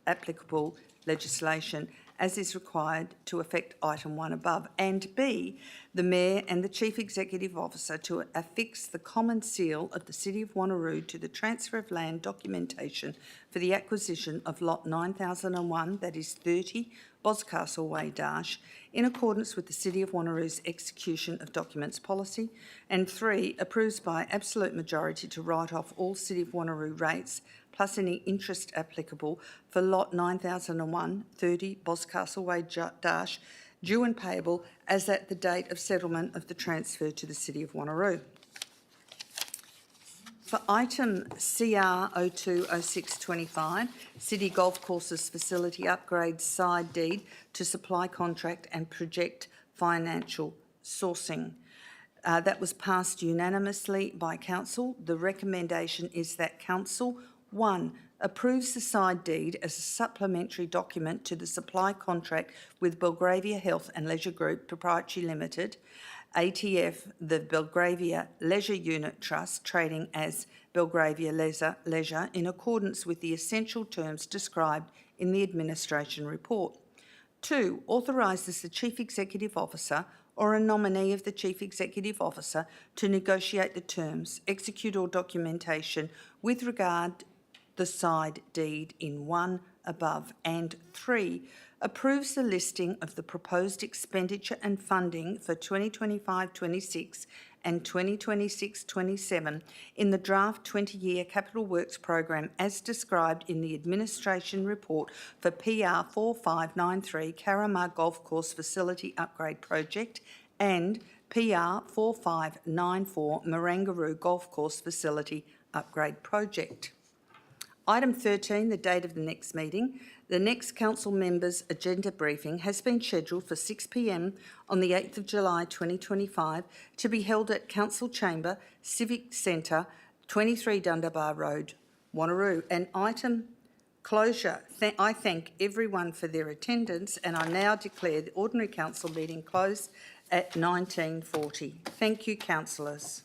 applicable legislation as is required to effect item 1 above, and B, the Mayor and the Chief Executive Officer to affix the common seal of the City of Wanneroo to the transfer of land documentation for the acquisition of lot 9001, that is 30 Boscastle Way Dash, in accordance with the City of Wanneroo's execution of documents policy, and 3, approves by absolute majority to write off all City of Wanneroo rates plus any interest applicable for lot 9001 30 Boscastle Way Dash, due and payable as at the date of settlement of the transfer to the City of Wanneroo. For item CR020625, City Golf Courses Facility Upgrade Side Deed to Supply Contract and Project Financial Sourcing. That was passed unanimously by Council. The recommendation is that Council 1, approves the side deed as a supplementary document to the supply contract with Belgravia Health and Leisure Group Proprietary Limited, ATF, the Belgravia Leisure Unit Trust, trading as Belgravia Leisure, in accordance with the essential terms described in the administration report. 2, authorises the Chief Executive Officer or a nominee of the Chief Executive Officer to negotiate the terms, execute all documentation with regard the side deed in 1 above, and 3, approves the listing of the proposed expenditure and funding for 2025-26 and 2026-27 in the draft 20-year Capital Works program as described in the administration report for PR 4593 Carramar Golf Course Facility Upgrade Project and PR 4594 Marangaroo Golf Course Facility Upgrade Project. Item 13, the date of the next meeting. The next council members' agenda briefing has been scheduled for 6 p.m. on the 8th of July 2025 to be held at Council Chamber, Civic Centre, 23 Dundebar Road, Wanneroo. And item closure. I thank everyone for their attendance, and I now declare the ordinary council meeting closed at 19:40. Thank you, councillors.